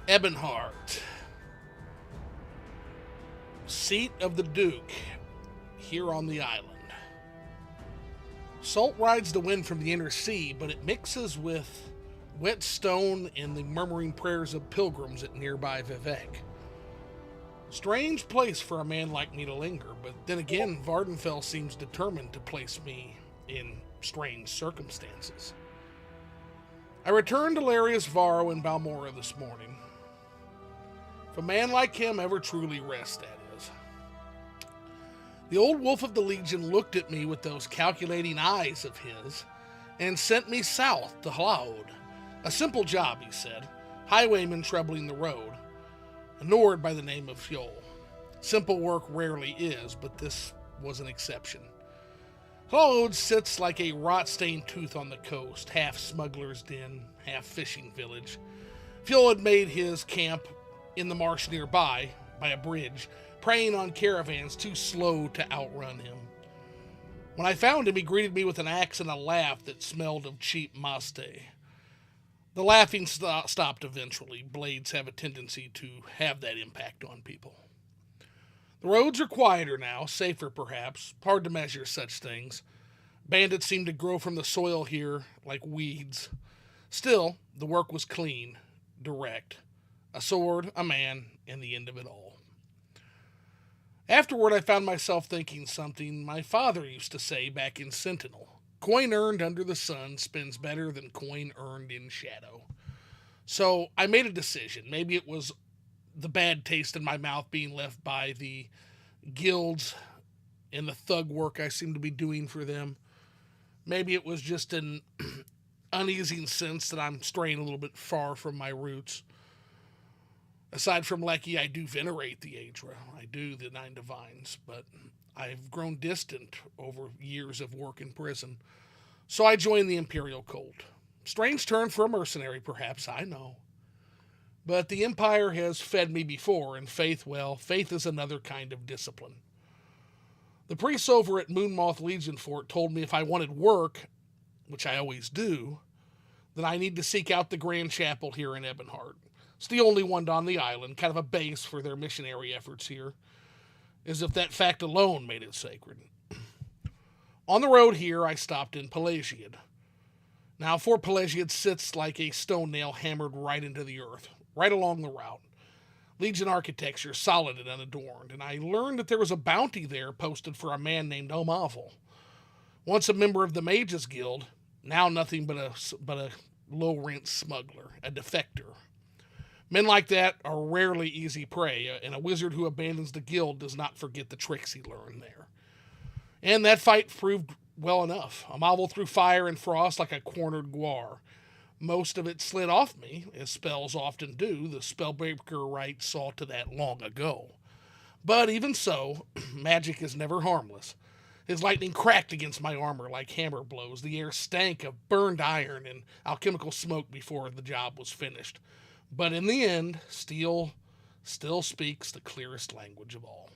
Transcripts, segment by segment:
Ebonheart, seat of the Duke, here on the island. Salt rides the wind from the inner sea, but it mixes with wet stone and the murmuring prayers of pilgrims at nearby Vivek. Strange place for a man like me to linger, but then again, Vardenfell seems determined to place me in strange circumstances. I returned to Larius Varro in Balmora this morning. If a man like him ever truly rests, that is. The old wolf of the Legion looked at me with those calculating eyes of his and sent me south to Hlaud. A simple job, he said. Highwaymen troubling the road. A Nord by the name of Fjol. Simple work rarely is, but this was an exception. Hlaud sits like a rot-stained tooth on the coast, half smuggler's den, half fishing village. Fjol had made his camp in the marsh nearby, by a bridge, preying on caravans too slow to outrun him. When I found him, he greeted me with an axe and a laugh that smelled of cheap maste. The laughing stopped eventually. Blades have a tendency to have that impact on people. The roads are quieter now, safer perhaps. Hard to measure such things. Bandits seem to grow from the soil here like weeds. Still, the work was clean, direct. A sword, a man, and the end of it all. Afterward, I found myself thinking something my father used to say back in Sentinel. Coin earned under the sun spends better than coin earned in shadow. So I made a decision. Maybe it was the bad taste in my mouth being left by the guilds and the thug work I seem to be doing for them. Maybe it was just an uneasy sense that I'm straying a little bit far from my roots. Aside from Lecky, I do venerate the Aedra. I do the Nine Divines, but I've grown distant over years of work in prison. So I joined the Imperial Cult. Strange turn for a mercenary, perhaps, I know. But the Empire has fed me before, and faith, well, faith is another kind of discipline. The priests over at Moonmoth Legion Fort told me if I wanted work, which I always do, then I need to seek out the Grand Chapel here in Ebonheart. It's the only one on the island, kind of a base for their missionary efforts here, as if that fact alone made it sacred. On the road here, I stopped in Pelagiad. Now, Fort Pelagiad sits like a stone nail hammered right into the earth, right along the route. Legion architecture, solid and unadorned, and I learned that there was a bounty there posted for a man named Omavel. Once a member of the Mages Guild, now nothing but a low-rent smuggler, a defector. Men like that are rarely easy prey, and a wizard who abandons the guild does not forget the tricks he learned there. And that fight proved well enough. Omavel threw fire and frost like a cornered guar. Most of it slid off me, as spells often do. The spellbreaker rite saw to that long ago. But even so, magic is never harmless. His lightning cracked against my armor like hammer blows. The air stank of burned iron and alchemical smoke before the job was finished. But in the end, steel still speaks the clearest language of all.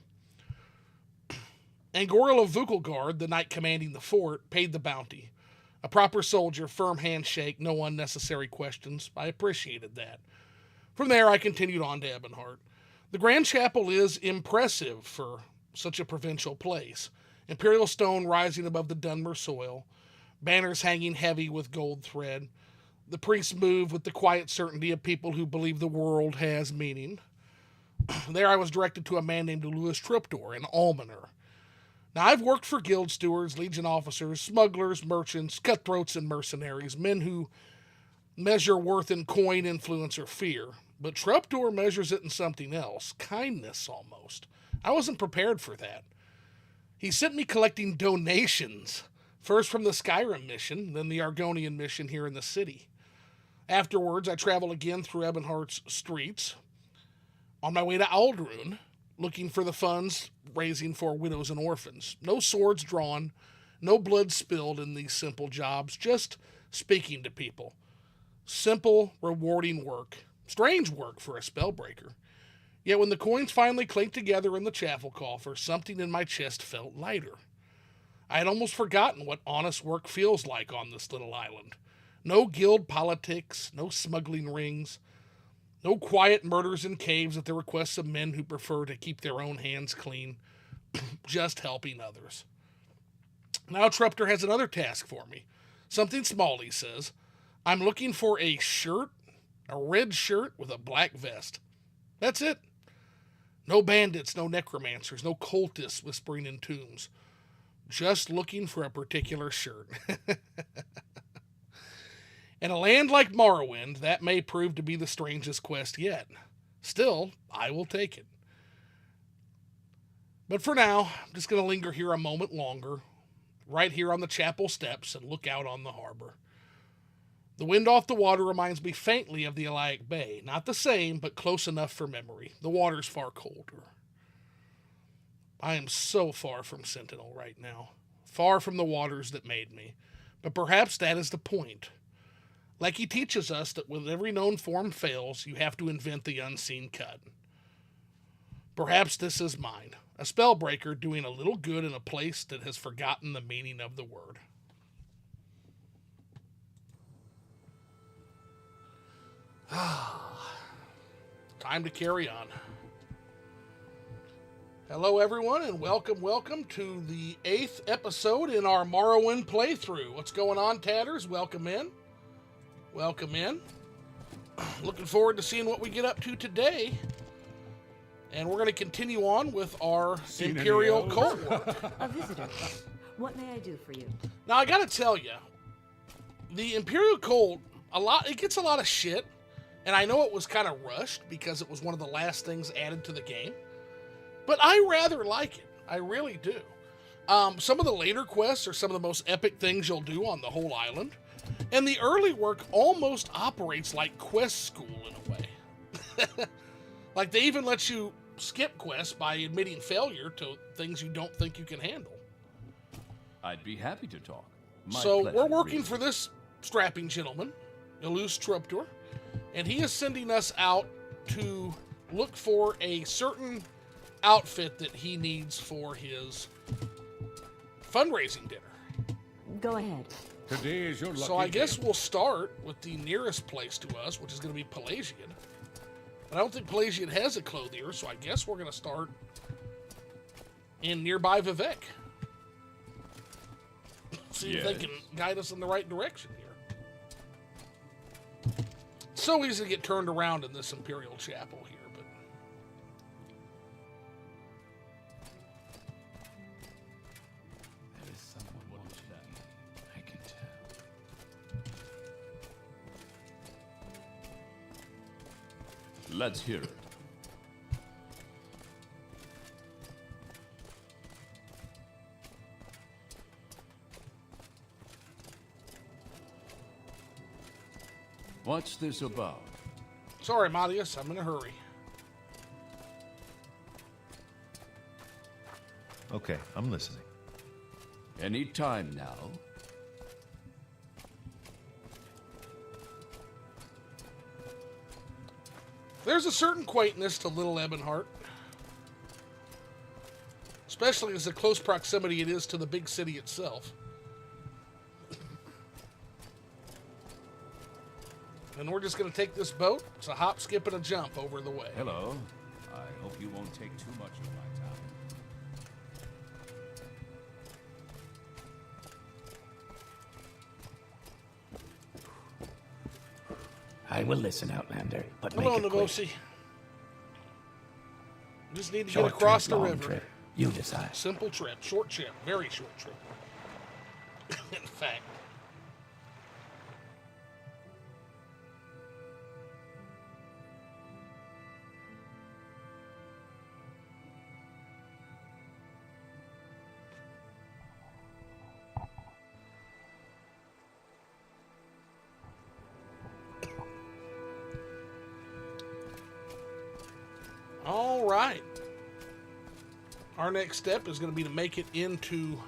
Angoril of Vukelgard, the knight commanding the fort, paid the bounty. A proper soldier, firm handshake, no unnecessary questions. I appreciated that. From there, I continued on to Ebonheart. The Grand Chapel is impressive for such a provincial place. Imperial stone rising above the Dunmer soil, banners hanging heavy with gold thread. The priests move with the quiet certainty of people who believe the world has meaning. There I was directed to a man named Louis Triptor, an almoner. Now, I've worked for guild stewards, legion officers, smugglers, merchants, cutthroats, and mercenaries, men who measure worth in coin, influence, or fear. But Triptor measures it in something else, kindness almost. I wasn't prepared for that. He sent me collecting donations, first from the Skyrim mission, then the Argonian mission here in the city. Afterwards, I travel again through Ebonheart's streets, on my way to Aldrune, looking for the funds raising for widows and orphans. No swords drawn, no blood spilled in these simple jobs, just speaking to people. Simple, rewarding work. Strange work for a spellbreaker. Yet when the coins finally clinked together in the chapel coffer, something in my chest felt lighter. I had almost forgotten what honest work feels like on this little island. No guild politics, no smuggling rings. No quiet murders in caves at the request of men who prefer to keep their own hands clean, just helping others. Now Trupter has another task for me. Something small, he says. I'm looking for a shirt, a red shirt with a black vest. That's it. No bandits, no necromancers, no cultists whispering in tombs. Just looking for a particular shirt. In a land like Morrowind, that may prove to be the strangest quest yet. Still, I will take it. But for now, I'm just going to linger here a moment longer, right here on the chapel steps, and look out on the harbor. The wind off the water reminds me faintly of the Iliac Bay. Not the same, but close enough for memory. The water's far colder. I am so far from Sentinel right now. Far from the waters that made me. But perhaps that is the point. Like he teaches us that when every known form fails, you have to invent the unseen cut. Perhaps this is mine. A spellbreaker doing a little good in a place that has forgotten the meaning of the word. Time to carry on. Hello everyone, and welcome to the 8th episode in our Morrowind playthrough. What's going on, Tatters? Welcome in. Looking forward to seeing what we get up to today. And we're going to continue on with our Imperial cult work. A visitor. What may I do for you? Now, I got to tell you, the Imperial cult, it gets a lot of shit. And I know it was kind of rushed because it was one of the last things added to the game. But I rather like it. I really do. Some of the later quests are some of the most epic things you'll do on the whole island. And the early work almost operates like quest school in a way. Like they even let you skip quests by admitting failure to things you don't think you can handle. I'd be happy to talk. So we're working for this strapping gentleman, Illuce Truptor, and he is sending us out to look for a certain outfit that he needs for his fundraising dinner. Go ahead. Today is your lucky So I guess day. we'll start with the nearest place to us, which is going to be Pelagian. But I don't think Pelagian has a clothier, so I guess we're going to start in nearby Vivek. See if they can guide us in the right direction here. It's so easy to get turned around in this Imperial Chapel here, but... There is someone watching me. I can tell. Let's hear it. What's this about? Sorry, Matias, I'm in a hurry. Okay, I'm listening. Any time now? There's a certain quaintness to Little Ebonheart. Especially as the close proximity it is to the big city itself. And we're just going to take this boat. It's a hop, skip, and a jump over the way. Hello. I hope you won't take too much of my time. I will listen, Outlander, but Come on, make it quick. Nagosi. Just need to Short get across trip, the long river. trip. You decide. Simple trip. Short trip. Very short trip. In fact. All right. Our next step is going to be to make it into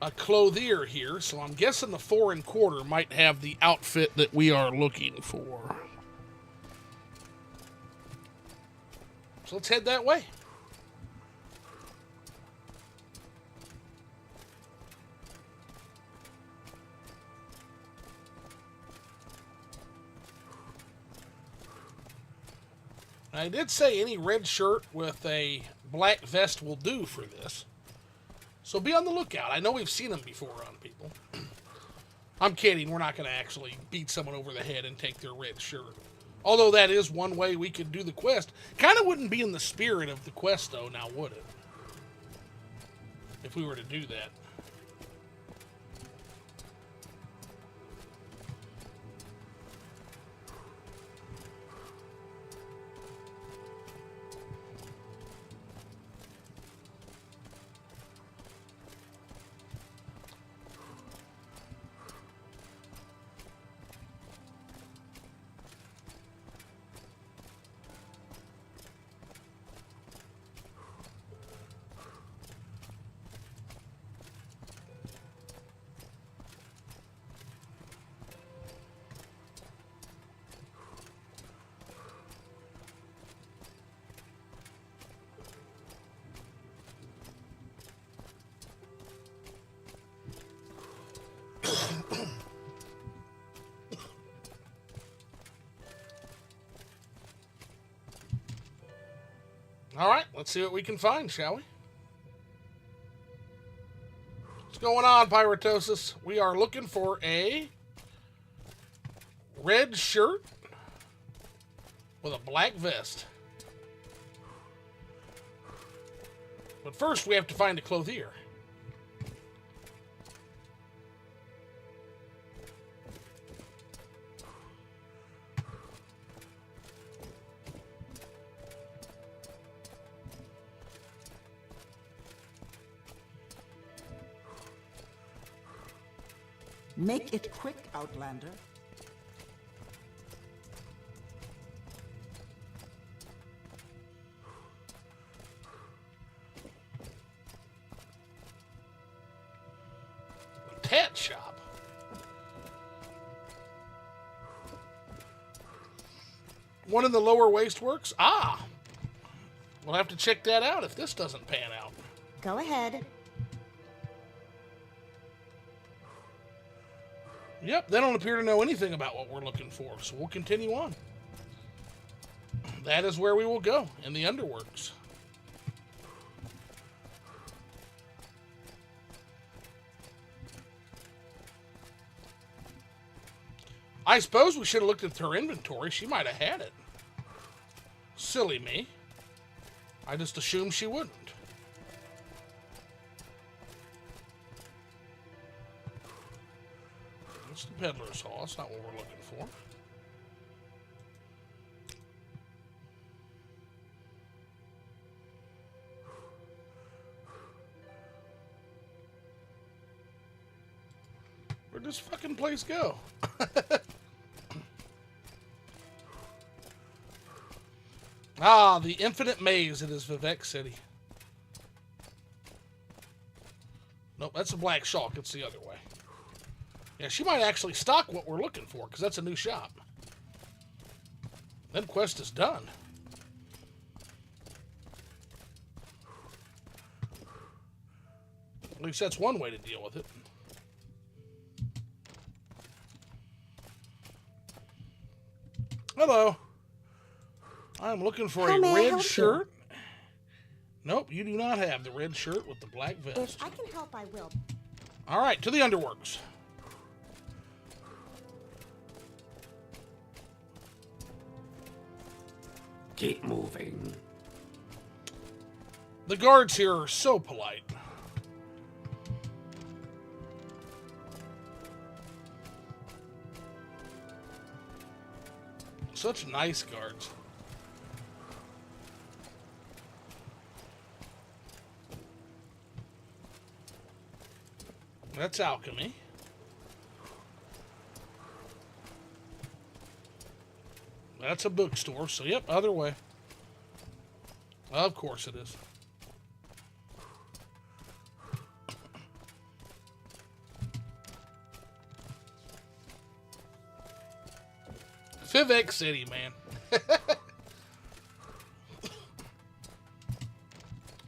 a clothier here. So I'm guessing the 4 1/4 might have the outfit that we are looking for. So let's head that way. I did say any red shirt with a black vest will do for this. So be on the lookout. I know we've seen them before on people. I'm kidding. We're not going to actually beat someone over the head and take their red shirt. Although that is one way we could do the quest. Kind of wouldn't be in the spirit of the quest, though, now would it? If we were to do that. All right, let's see what we can find, shall we? What's going on, Pyritosis? We are looking for a red shirt with a black vest. But first, we have to find a clothier. Make it quick, Outlander. Tat shop. One in the lower waste works? Ah! We'll have to check that out if this doesn't pan out. Go ahead. Yep, they don't appear to know anything about what we're looking for, so we'll continue on. That is where we will go, in the underworks. I suppose we should have looked at her inventory. She might have had it. Silly me. I just assumed she wouldn't. It's the peddler's hall. That's not what we're looking for. Where'd this fucking place go? Ah, the infinite maze. It is Vivek City. Nope, that's a black shark. It's the other way. Yeah, she might actually stock what we're looking for, because that's a new shop. Then quest is done. At least that's one way to deal with it. Hello. I'm looking for a red shirt. Nope, you do not have the red shirt with the black vest. If I can help, I will. All right, to the underworks. Keep moving. The guards here are so polite. Such nice guards. That's alchemy. That's a bookstore, so yep, other way. Of course it is. Vivek City, man.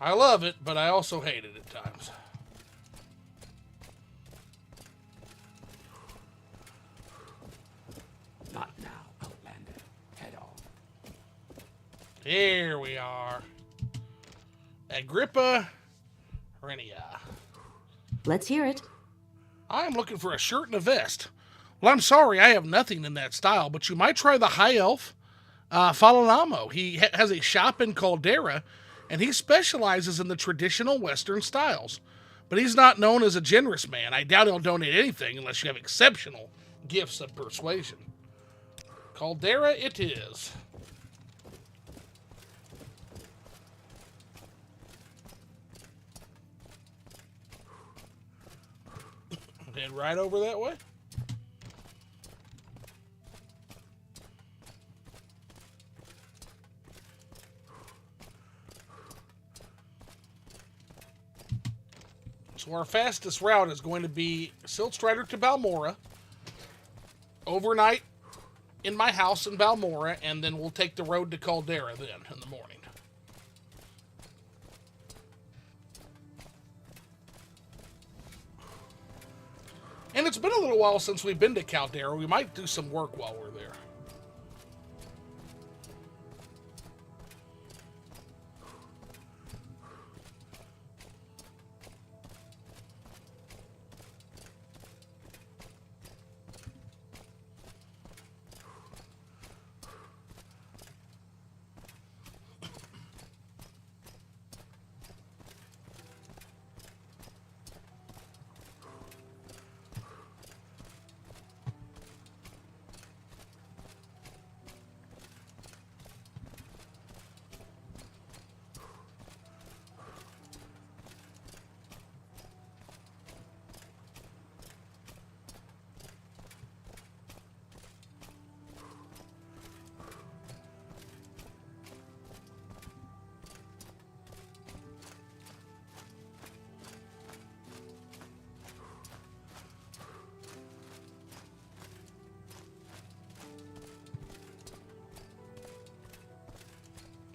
I love it, but I also hate it at times. Not now, Outlander. Head on. Here we are. Agrippa Renia. Let's hear it. I'm looking for a shirt and a vest. Well, I'm sorry, I have nothing in that style, but you might try the High Elf, Falanamo. He has a shop in Caldera, and he specializes in the traditional Western styles. But he's not known as a generous man. I doubt he'll donate anything unless you have exceptional gifts of persuasion. Caldera it is. Head right over that way. So our fastest route is going to be Siltstrider to Balmora, overnight in my house in Balmora, and then we'll take the road to Caldera then in the morning. And it's been a little while since we've been to Caldera. We might do some work while we're there.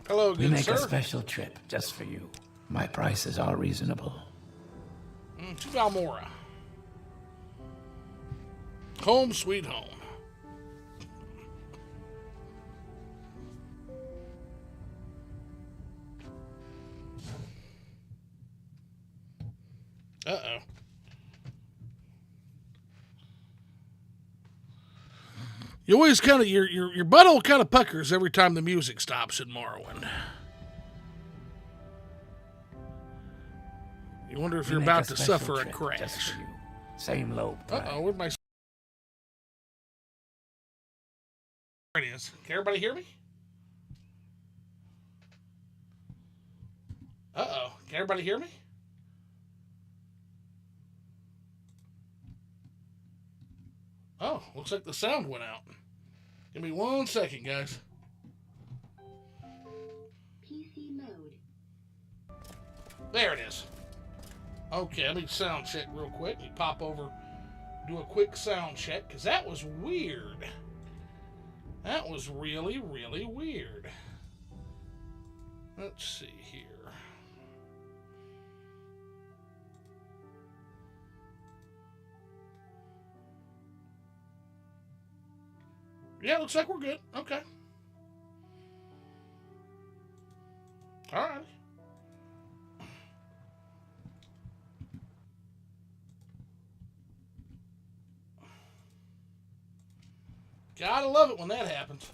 Hello, We good make sir. a special trip just for you. My prices are reasonable. To Balmora. Home sweet home. Uh-oh. You always kind of, your butthole kind of puckers every time the music stops in Morrowind. You wonder if We you're make about to special suffer a trip crash. just for you. Same low price. Uh-oh, where'd my... There it is. Can everybody hear me? Uh-oh. Can everybody hear me? Oh, looks like the sound went out. Give me 1 second, guys. PC mode. There it is. Okay, let me sound check real quick. Let me pop over, do a quick sound check, because that was weird. That was really, really weird. Let's see here. Yeah, looks like we're good. Okay. All right. Gotta love it when that happens.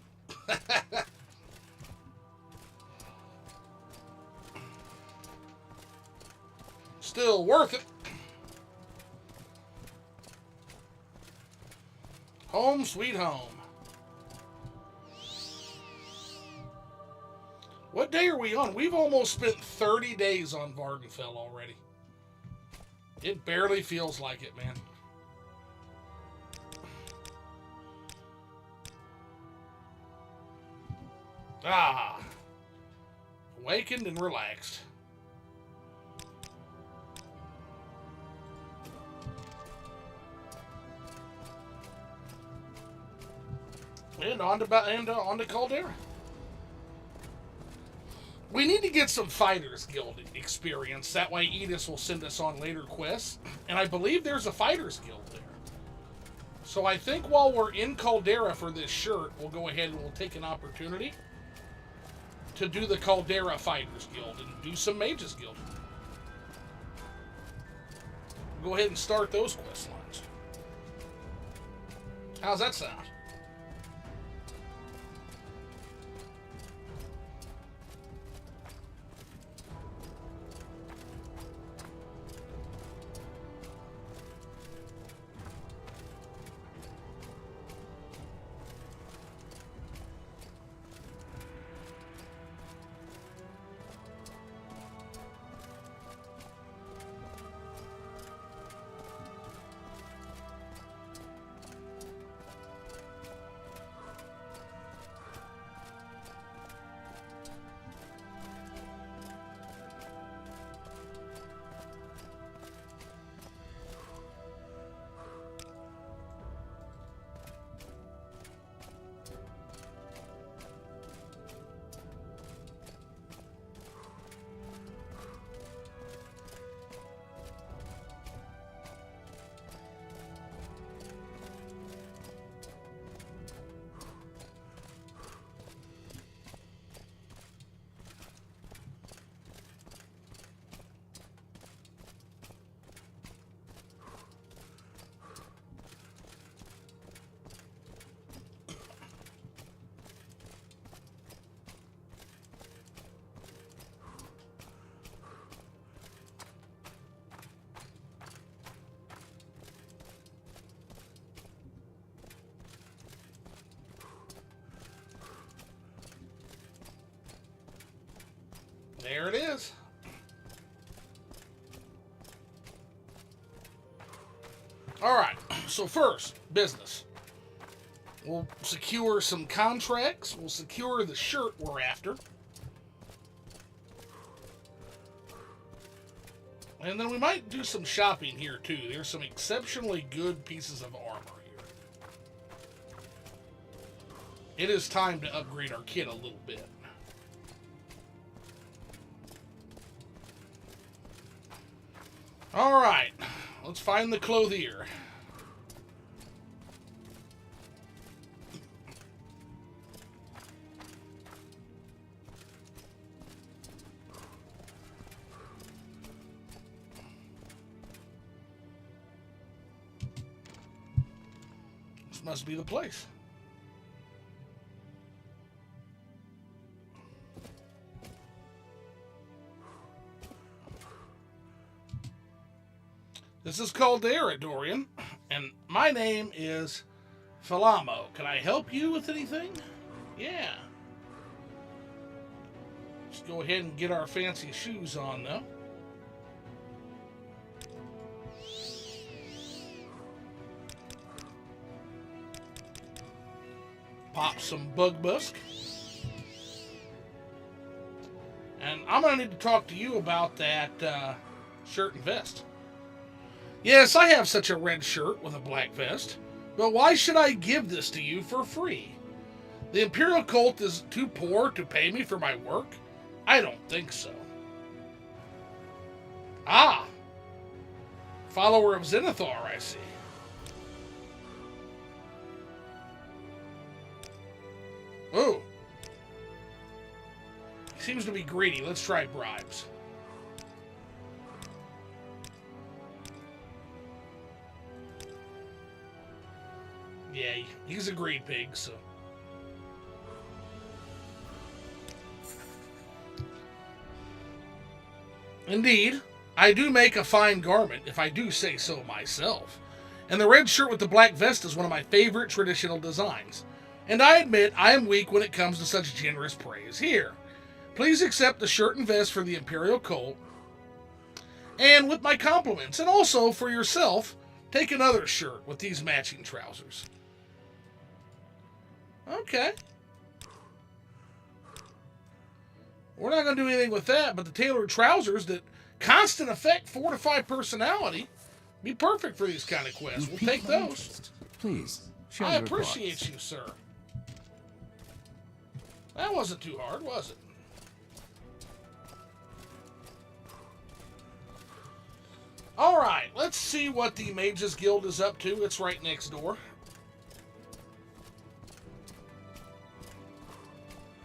Still worth it. Home sweet home. What day are we on? We've almost spent 30 days on Vardenfell already. It barely feels like it, man. Ah. Awakened and relaxed. And on to Caldera. We need to get some Fighters Guild experience. That way Edis will send us on later quests. And I believe there's a Fighters Guild there. So I think while we're in Caldera for this shirt, we'll go ahead and we'll take an opportunity to do the Caldera Fighters Guild and do some Mages Guild. Go ahead and start those quest lines. How's that sound? There it is. Alright, so first, business. We'll secure some contracts. We'll secure the shirt we're after. And then we might do some shopping here too. There's some exceptionally good pieces of armor here. It is time to upgrade our kit a little bit. Alright, let's find the clothier. This must be the place. This is Caldera, Dorian, and my name is Falamo. Can I help you with anything? Yeah. Let's go ahead and get our fancy shoes on, though. Pop some bug busk. And I'm going to need to talk to you about that shirt and vest. Yes, I have such a red shirt with a black vest, but why should I give this to you for free? The Imperial Cult is too poor to pay me for my work? I don't think so. Ah! Follower of Zenithar, I see. Oh. He seems to be greedy. Let's try bribes. Yeah, he's a greed pig, so. Indeed, I do make a fine garment, if I do say so myself. And the red shirt with the black vest is one of my favorite traditional designs. And I admit I am weak when it comes to such generous praise. Here, please accept the shirt and vest for the Imperial Cult. And with my compliments, and also for yourself, take another shirt with these matching trousers. Okay. We're not going to do anything with that, but the tailored trousers that constant effect fortify personality be perfect for these kind of quests. We'll take those. Please, share I your appreciate thoughts. you, sir. That wasn't too hard, was it? Alright, let's see what the Mages Guild is up to. It's right next door.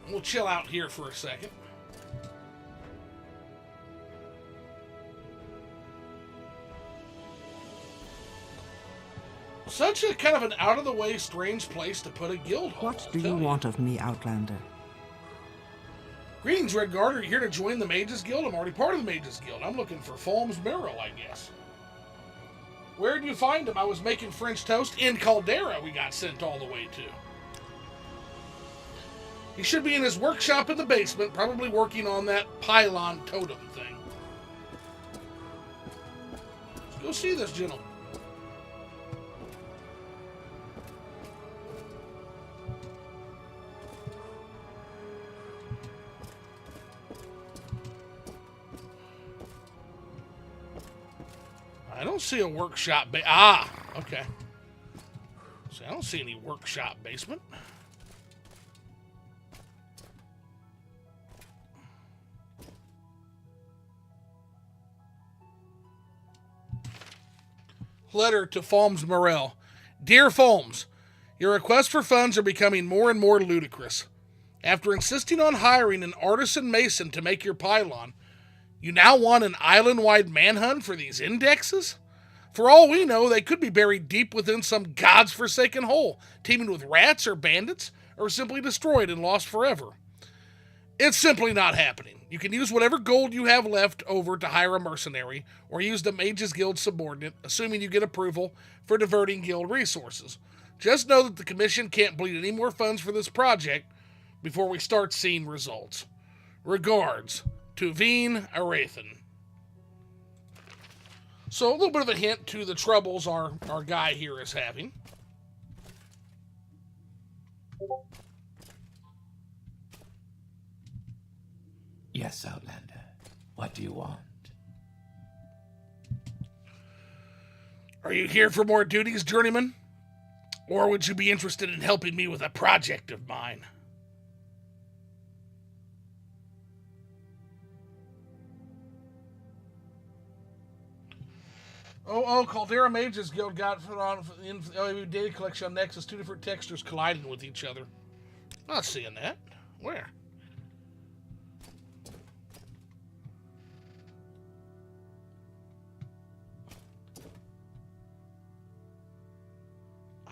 We'll chill out here for a second. Such a kind of an out-of-the-way, strange place to put a guild hall. What do you want of me, Outlander? Greetings, Redguard. Are you here to join the Mages Guild? I'm already part of the Mages Guild. I'm looking for Fulm's Merrill, I guess. Where did you find him? I was making French toast in Caldera we got sent all the way to. He should be in his workshop in the basement, probably working on that pylon totem thing. Let's go see this gentleman. I don't see a workshop okay. See, I don't see any workshop basement. Letter to Fulm's Morel. Dear Fulms, your requests for funds are becoming more and more ludicrous. After insisting on hiring an artisan mason to make your pylon, you now want an island-wide manhunt for these indexes? For all we know, they could be buried deep within some god's-forsaken hole, teeming with rats or bandits, or simply destroyed and lost forever. It's simply not happening. You can use whatever gold you have left over to hire a mercenary, or use the Mages Guild subordinate, assuming you get approval for diverting guild resources. Just know that the commission can't bleed any more funds for this project before we start seeing results. Regards, Tuveen Arathan. So a little bit of a hint to the troubles our guy here is having. Yes, Outlander. What do you want? Are you here for more duties, journeyman? Or would you be interested in helping me with a project of mine? Caldera Mages Guild got put on in the data collection on Nexus. Two different textures colliding with each other. Not seeing that. Where?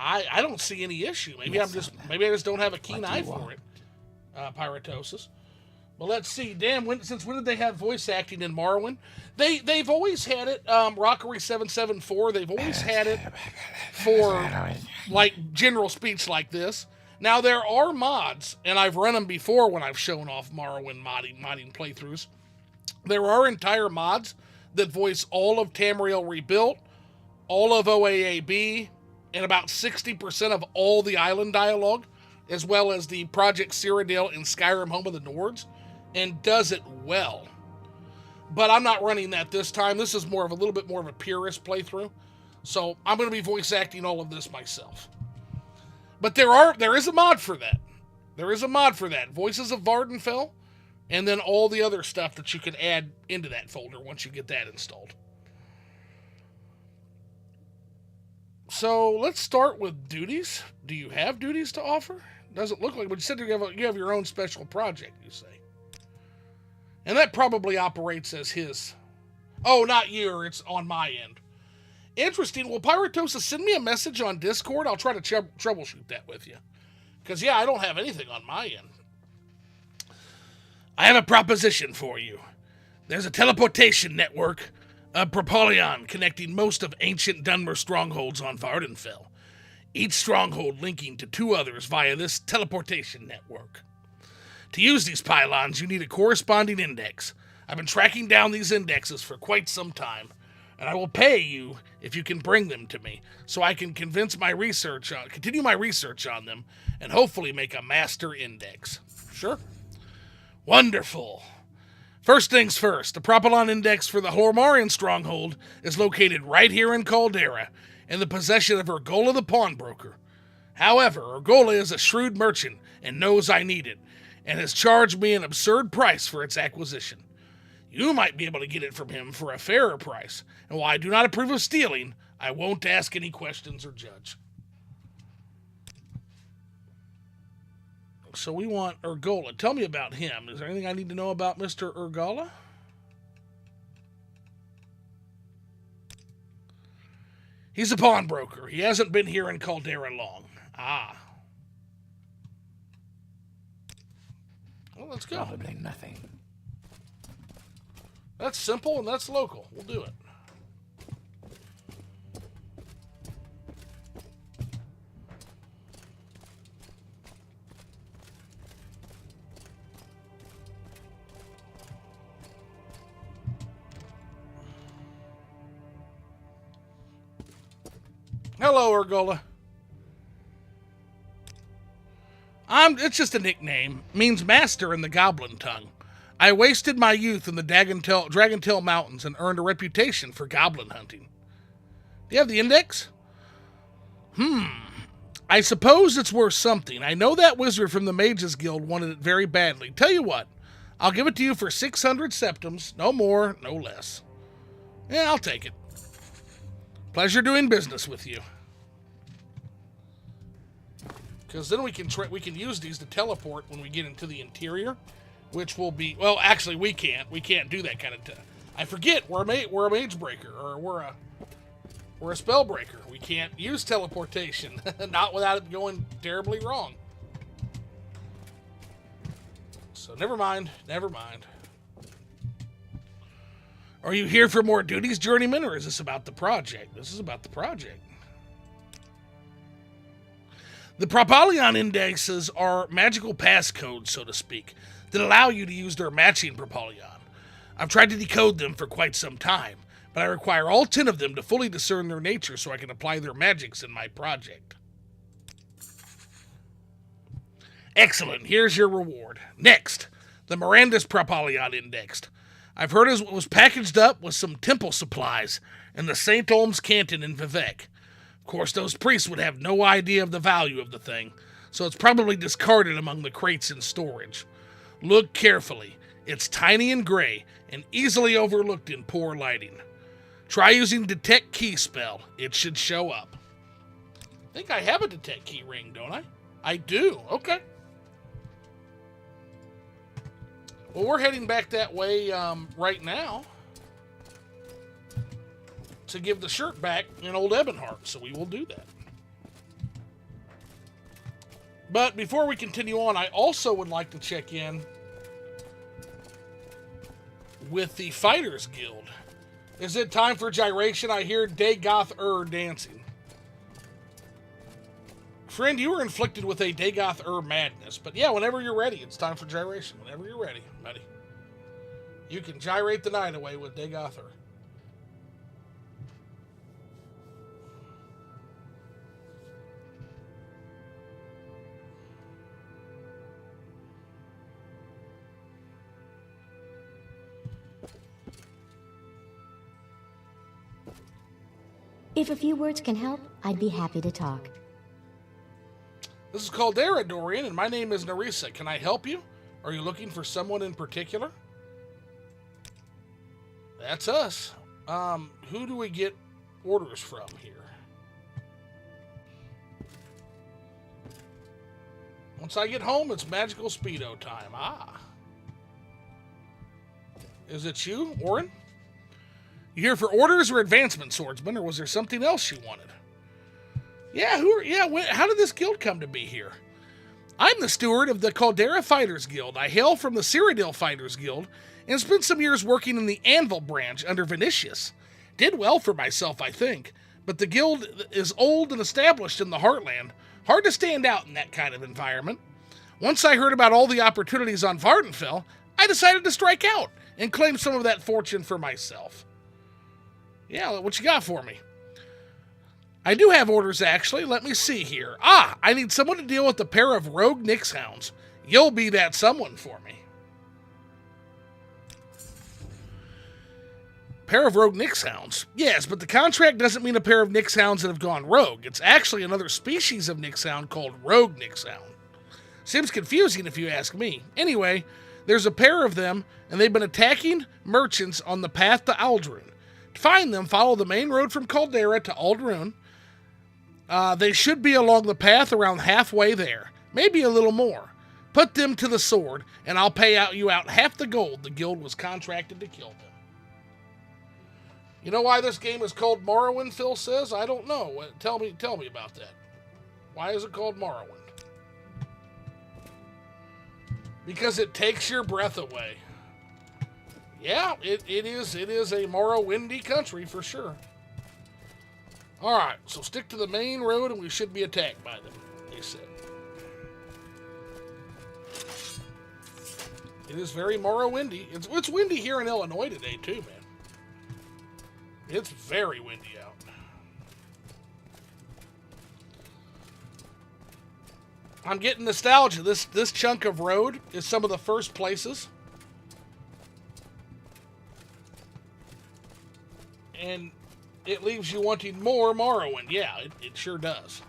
I don't see any issue. Maybe I just don't have a keen eye for it. Pyritosis. Well, let's see. Damn, since when did they have voice acting in Morrowind? They've always had it. Rockery 774. They've always had it for like general speech like this. Now there are mods, and I've run them before when I've shown off Morrowind modding playthroughs. There are entire mods that voice all of Tamriel Rebuilt, all of OAAB, and about 60% of all the island dialogue, as well as the Project Cyrodiil in Skyrim Home of the Nords, and does it well. But I'm not running that this time. This is a little bit more of a purist playthrough. So I'm going to be voice acting all of this myself. But there is a mod for that. There is a mod for that. Voices of Vardenfell, and then all the other stuff that you can add into that folder once you get that installed. So let's start with duties. Do you have duties to offer? Doesn't look like, but you said you have your own special project, you say. And that probably operates as his. Oh, not you, it's on my end. Interesting. Well, Pyritosis, send me a message on Discord. I'll try to troubleshoot that with you. Because, yeah, I don't have anything on my end. I have a proposition for you. There's a teleportation network of Propolion connecting most of ancient Dunmer strongholds on Vardenfell. Each stronghold linking to two others via this teleportation network. To use these pylons, you need a corresponding index. I've been tracking down these indexes for quite some time, and I will pay you if you can bring them to me, so I can continue my research on them, and hopefully make a master index. Sure? Wonderful. First things first, the Propylon index for the Hormarian stronghold is located right here in Caldera, in the possession of Urgola the pawnbroker. However, Urgola is a shrewd merchant and knows I need it, and has charged me an absurd price for its acquisition. You might be able to get it from him for a fairer price, and while I do not approve of stealing, I won't ask any questions or judge. So we want Urgola. Tell me about him. Is there anything I need to know about Mr. Urgola? He's a pawnbroker. He hasn't been here in Caldera long. Ah. Well, let's go. Probably nothing. That's simple and that's local. We'll do it. Hello, Urgola. It's just a nickname. Means master in the goblin tongue. I wasted my youth in the Dragontail Mountains and earned a reputation for goblin hunting. Do you have the index? I suppose it's worth something. I know that wizard from the Mages Guild wanted it very badly. Tell you what, I'll give it to you for 600 septims. No more, no less. Yeah, I'll take it. Pleasure doing business with you. Because then we can use these to teleport when we get into the interior, which will be, well, actually we can't. We can't do that kind of I forget we're a mage breaker, or we're a spell breaker. We can't use teleportation, not without it going terribly wrong. So never mind. Are you here for more duties, journeyman, or is this about the project? This is about the project. The Propylion indexes are magical passcodes, so to speak, that allow you to use their matching Propylion. I've tried to decode them for quite some time, but I require all 10 of them to fully discern their nature so I can apply their magics in my project. Excellent, here's your reward. Next, the Miranda's Propylion indexed. I've heard it was packaged up with some temple supplies in the St. Olm's Canton in Vivec. Of course, those priests would have no idea of the value of the thing, so it's probably discarded among the crates in storage. Look carefully. It's tiny and gray, and easily overlooked in poor lighting. Try using Detect Key spell. It should show up. I think I have a Detect Key ring, don't I? I do. Okay. Well, we're heading back that way right now to give the shirt back in Old Ebonheart, so we will do that. But before we continue on, I also would like to check in with the Fighters Guild. Is it time for gyration? I hear Dagoth dancing. Friend, you were inflicted with a Dagoth madness. But yeah, whenever you're ready, it's time for gyration. Whenever you're ready, buddy. You can gyrate the night away with Dagoth. If a few words can help, I'd be happy to talk. This is Caldera, Dorian, and my name is Nerissa. Can I help you? Are you looking for someone in particular? That's us. Who do we get orders from here? Once I get home, it's magical speedo time. Ah. Is it you, Orin? You here for orders or advancement, swordsman, or was there something else you wanted? How did this guild come to be here? I'm the steward of the Caldera Fighters Guild. I hail from the Cyrodiil Fighters Guild and spent some years working in the Anvil branch under Vinicius. Did well for myself, I think, but the guild is old and established in the Heartland. Hard to stand out in that kind of environment. Once I heard about all the opportunities on Vardenfell, I decided to strike out and claim some of that fortune for myself. Yeah, what you got for me? I do have orders, actually. Let me see here. I need someone to deal with a pair of rogue Nixhounds. You'll be that someone for me. Pair of rogue Nixhounds? Yes, but the contract doesn't mean a pair of Nixhounds that have gone rogue. It's actually another species of Nixhound called rogue Nixhound. Seems confusing if you ask me. Anyway, there's a pair of them, and they've been attacking merchants on the path to Aldrune. To find them, follow the main road from Caldera to Aldrune. They should be along the path around halfway there. Maybe a little more. Put them to the sword, and I'll pay you out half the gold the guild was contracted to kill them. You know why this game is called Morrowind, Phil says? I don't know. Tell me about that. Why is it called Morrowind? Because it takes your breath away. Yeah, it is a Morrowindy country for sure. Alright, so stick to the main road and we should be attacked by them, they said. It is very Morrowindy. It's windy here in Illinois today too, man. It's very windy out. I'm getting nostalgia. This chunk of road is some of the first places. And it leaves you wanting more Morrowind. Yeah, it sure does.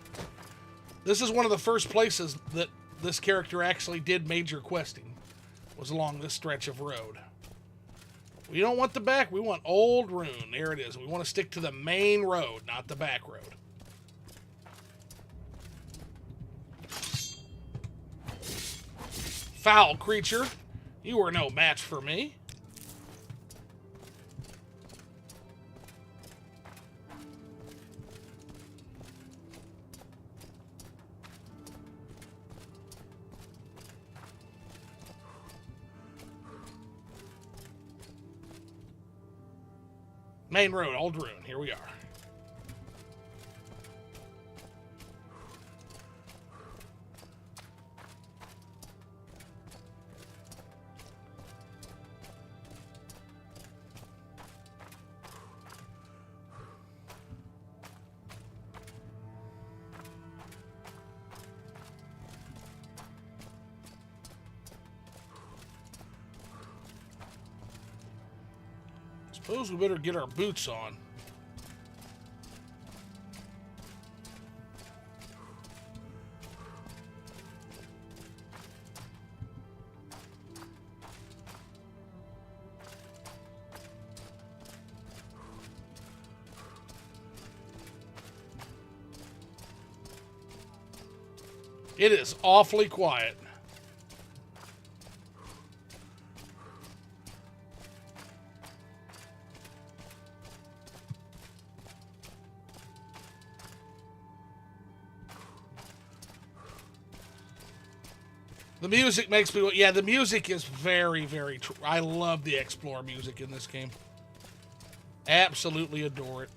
This is one of the first places that this character actually did major questing, was along this stretch of road. We don't want the back, we want Old Rune. There it is. We want to stick to the main road, not the back road. Foul creature, you are no match for me. Main road, Old Rune. Here we are. Suppose we better get our boots on. It is awfully quiet. The music makes me... Yeah, the music is very, very... I love the Explore music in this game. Absolutely adore it.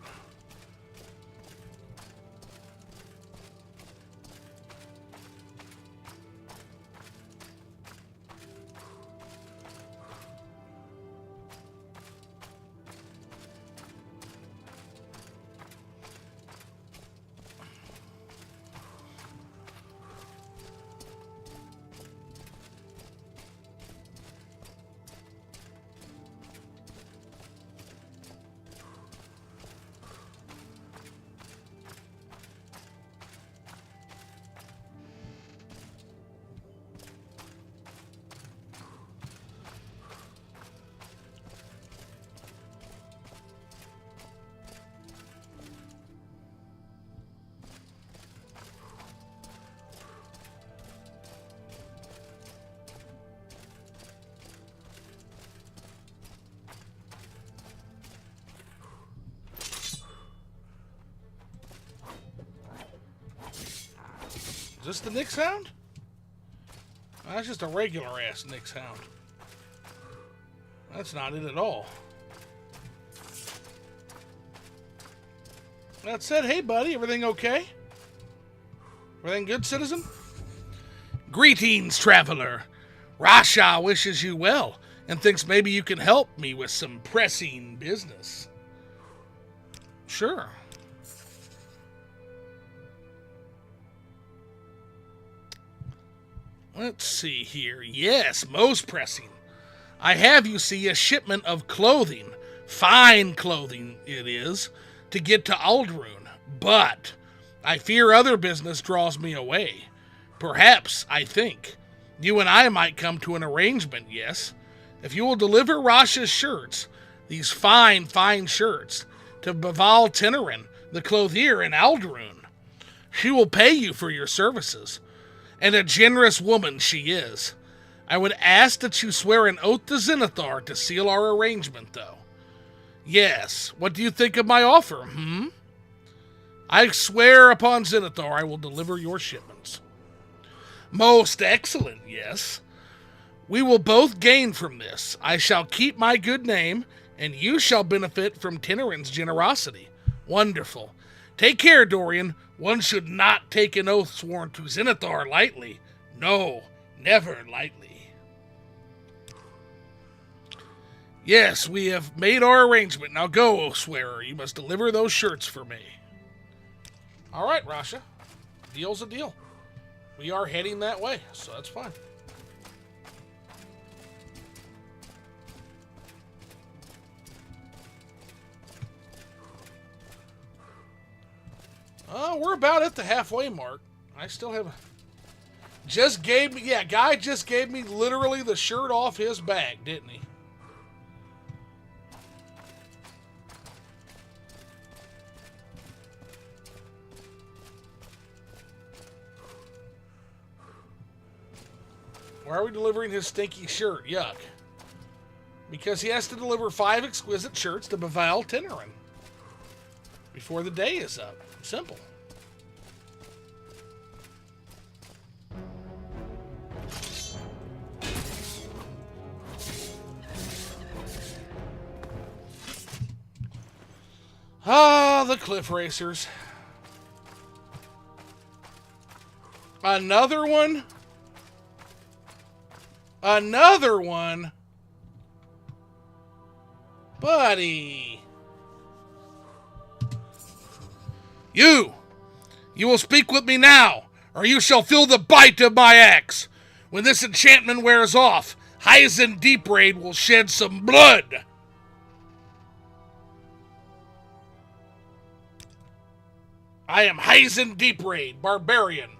Is this the Nick sound? That's just a regular ass Nick sound. That's not it at all. That said, hey buddy, everything okay? Everything good, citizen? Greetings, traveler. Rasha wishes you well and thinks maybe you can help me with some pressing business. Sure. Let's see here. Yes, most pressing. I have, you see, a shipment of clothing, fine clothing it is, to get to Aldrune, but I fear other business draws me away. Perhaps, I think, you and I might come to an arrangement, yes? If you will deliver Rasha's shirts, these fine, fine shirts, to Baval Tenerin, the clothier in Aldrune, she will pay you for your services. And a generous woman she is. I would ask that you swear an oath to Zenithar to seal our arrangement, though. Yes, what do you think of my offer, I swear upon Zenithar I will deliver your shipments. Most excellent, yes. We will both gain from this. I shall keep my good name, and you shall benefit from Teneran's generosity. Wonderful. Take care, Dorian. One should not take an oath sworn to Zenithar lightly. No, never lightly. Yes, we have made our arrangement. Now go, O swearer. You must deliver those shirts for me. All right, Rasha. Deal's a deal. We are heading that way, so that's fine. We're about at the halfway mark. I still have guy just gave me literally the shirt off his back, didn't he? Why are we delivering his stinky shirt? Yuck. Because he has to deliver 5 exquisite shirts to beguile Teneran before the day is up. Simple. Ah, the cliff racers. Another one? Another one? Buddy. You will speak with me now, or you shall feel the bite of my axe. When this enchantment wears off, Hyzen Deepraid will shed some blood. I am Hyzen Deepraid, barbarian.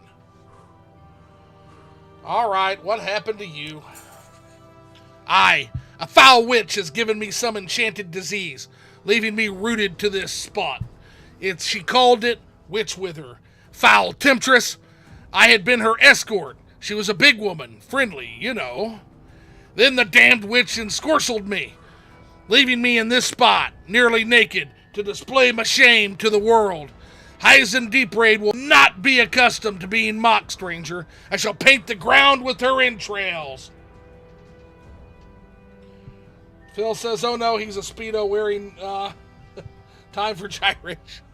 All right, what happened to you? A foul witch has given me some enchanted disease, leaving me rooted to this spot. She called it Witch Wither. Foul temptress. I had been her escort. She was a big woman, friendly, you know. Then the damned witch enscorcelled me, leaving me in this spot, nearly naked, to display my shame to the world. Hyzen Deepraid will not be accustomed to being mocked, stranger. I shall paint the ground with her entrails. Phil says, oh no, he's a Speedo wearing, time for gyration.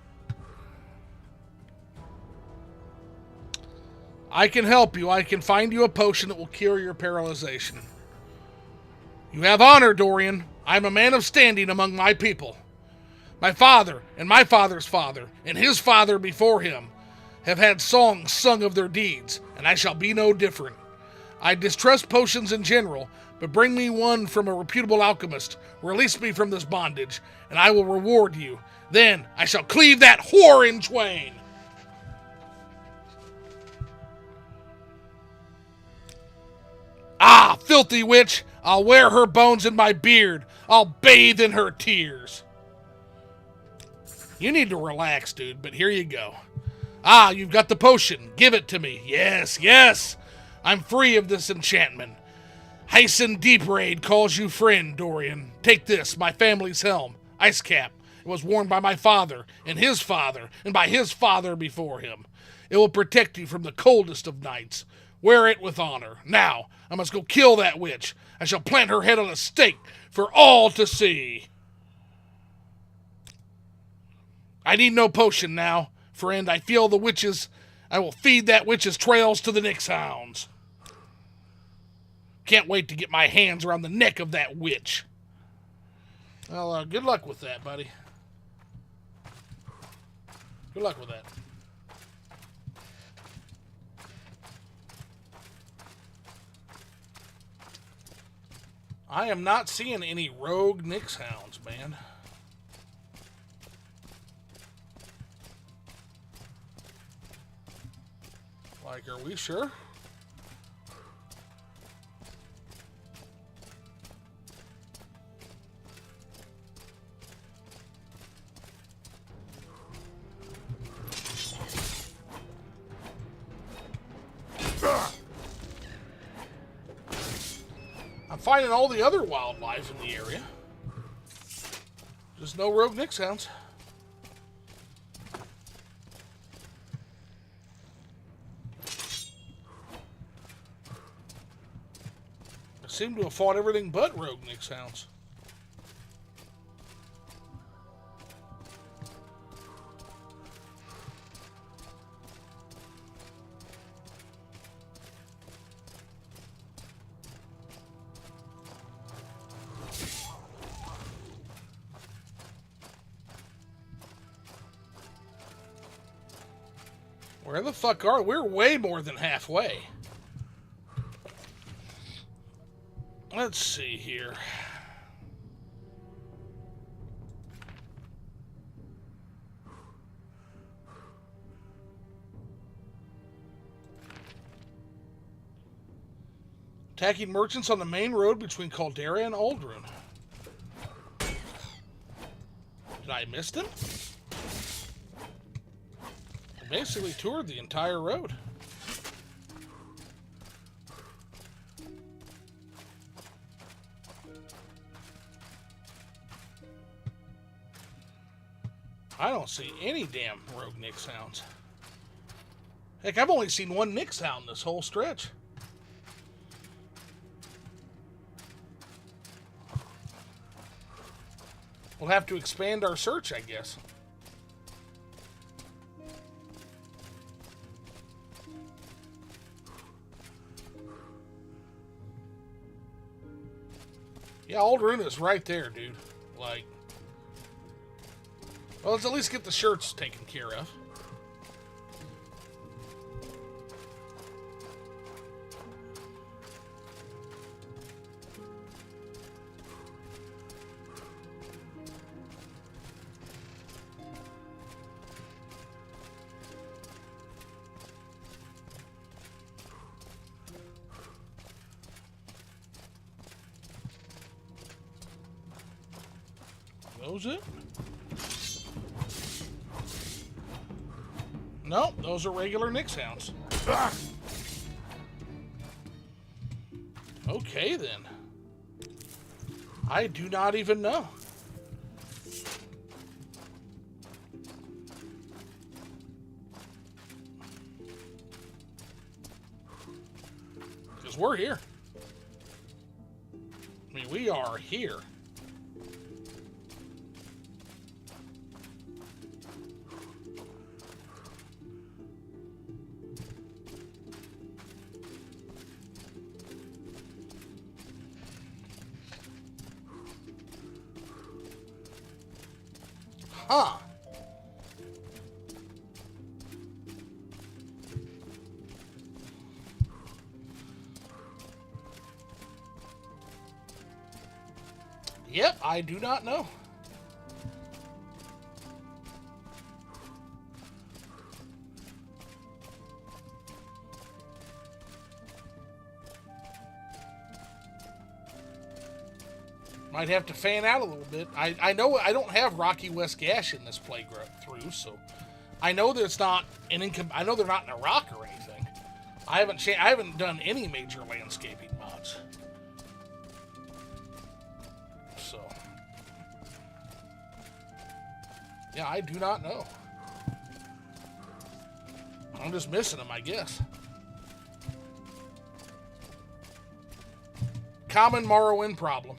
I can help you. I can find you a potion that will cure your paralyzation. You have honor, Dorian. I am a man of standing among my people. My father and my father's father and his father before him have had songs sung of their deeds, and I shall be no different. I distrust potions in general, but bring me one from a reputable alchemist. Release me from this bondage, and I will reward you. Then I shall cleave that whore in twain. Ah, filthy witch! I'll wear her bones in my beard. I'll bathe in her tears. You need to relax, dude, but here you go. Ah, you've got the potion. Give it to me. Yes, yes. I'm free of this enchantment. Hyzen Deepraid calls you friend, Dorian. Take this, my family's helm, ice cap. It was worn by my father, and by his father before him. It will protect you from the coldest of nights. Wear it with honor. Now, I must go kill that witch. I shall plant her head on a stake for all to see. I need no potion now, friend. I feel the witches. I will feed that witch's trails to the Nyx hounds. Can't wait to get my hands around the neck of that witch. Well, good luck with that, buddy. Good luck with that. I am not seeing any rogue Nyx hounds, man. Like, are we sure? finding all the other wildlife in the area. Just no rogue Nix hounds. I seem to have fought everything but rogue Nix hounds. Where the fuck are we? We're way more than halfway. Let's see here. Attacking merchants on the main road between Caldera and Aldrun. Did I miss them? Basically toured the entire road. I don't see any damn rogue Nix hounds. Heck, I've only seen one Nix hound this whole stretch. We'll have to expand our search, I guess. Yeah, Aldrun is right there, dude. Like, well, let's at least get the shirts taken care of. Those it? Nope, those are regular Nix hounds. Ah! Okay, then. I do not even know. Because we're here. I mean, we are here. Huh. Yep, I do not know. Might have to fan out a little bit. I know I don't have Rocky West Gash in this playthrough, so I know that it's not an I know they're not in Iraq or anything. I haven't done any major landscaping mods. So yeah, I do not know. I'm just missing them, I guess. Common Morrowind problem.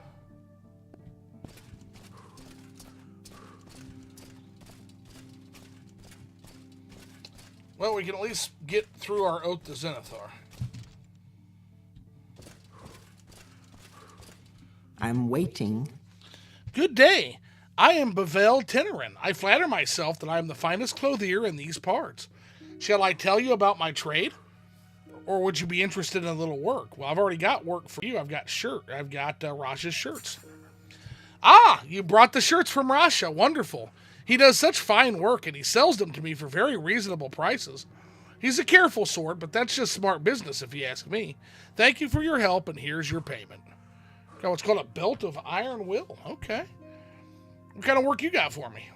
Well, we can at least get through our Oath to Zenithar. I'm waiting. Good day. I am Bevel Tenerin. I flatter myself that I am the finest clothier in these parts. Shall I tell you about my trade? Or would you be interested in a little work? Well, I've already got work for you. I've got Rasha's shirts. Ah, you brought the shirts from Rasha. Wonderful. He does such fine work, and he sells them to me for very reasonable prices. He's a careful sort, but that's just smart business if you ask me. Thank you for your help, and here's your payment. Oh, it's called a Belt of Iron Will. Okay. What kind of work you got for me?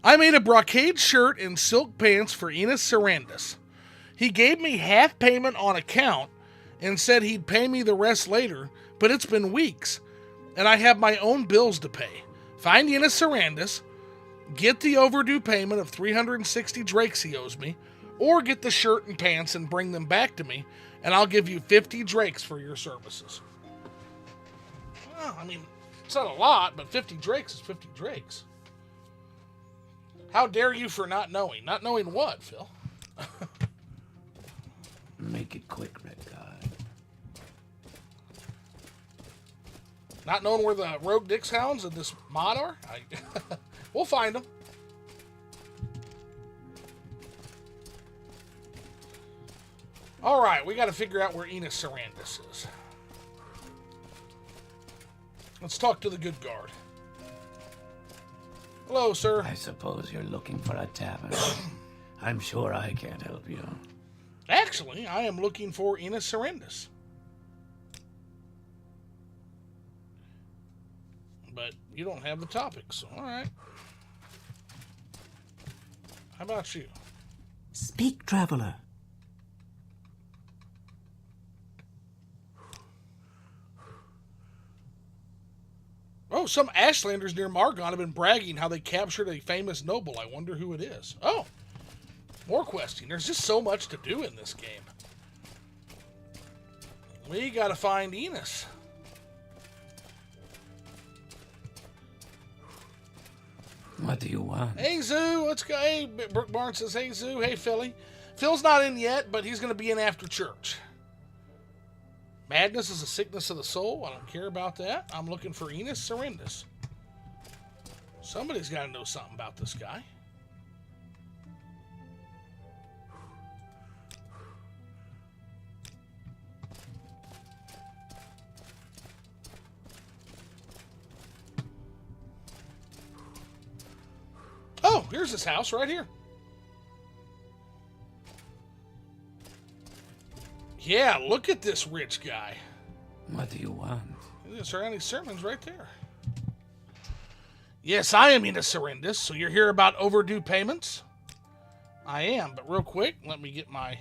I made a brocade shirt and silk pants for Enos Sarandis. He gave me half payment on account and said he'd pay me the rest later, but it's been weeks, and I have my own bills to pay. Find Enos Sarandis, get the overdue payment of 360 drakes he owes me, or get the shirt and pants and bring them back to me, and I'll give you 50 drakes for your services. Well, I mean, it's not a lot, but 50 drakes is 50 drakes. How dare you for not knowing? Not knowing what, Phil? Make it quick, Red God. Not knowing where the rogue Dix hounds and this mod are? We'll find them. All right, we got to figure out where Enos Sarandis is. Let's talk to the good guard. Hello, sir. I suppose you're looking for a tavern. I'm sure I can't help you. Actually, I am looking for Enos Sarandis. But you don't have the topics, so all right. How about you? Speak, traveler. Oh, some Ashlanders near Margon have been bragging how they captured a famous noble. I wonder who it is. Oh, more questing. There's just so much to do in this game. We gotta find Enos. What do you want? Hey, Zoo, let's go. Hey, Brooke Barnes says, hey, Zoo. Hey, Philly. Phil's not in yet, but he's gonna be in after church. Madness is a sickness of the soul. I don't care about that. I'm looking for Enos Sarandis. Somebody's got to know something about this guy. Oh, here's his house right here. Yeah, look at this rich guy. What do you want? There's surrounding sermons right there. Yes, I am Enos Sarandis, so you're here about overdue payments? I am, but real quick, let me get my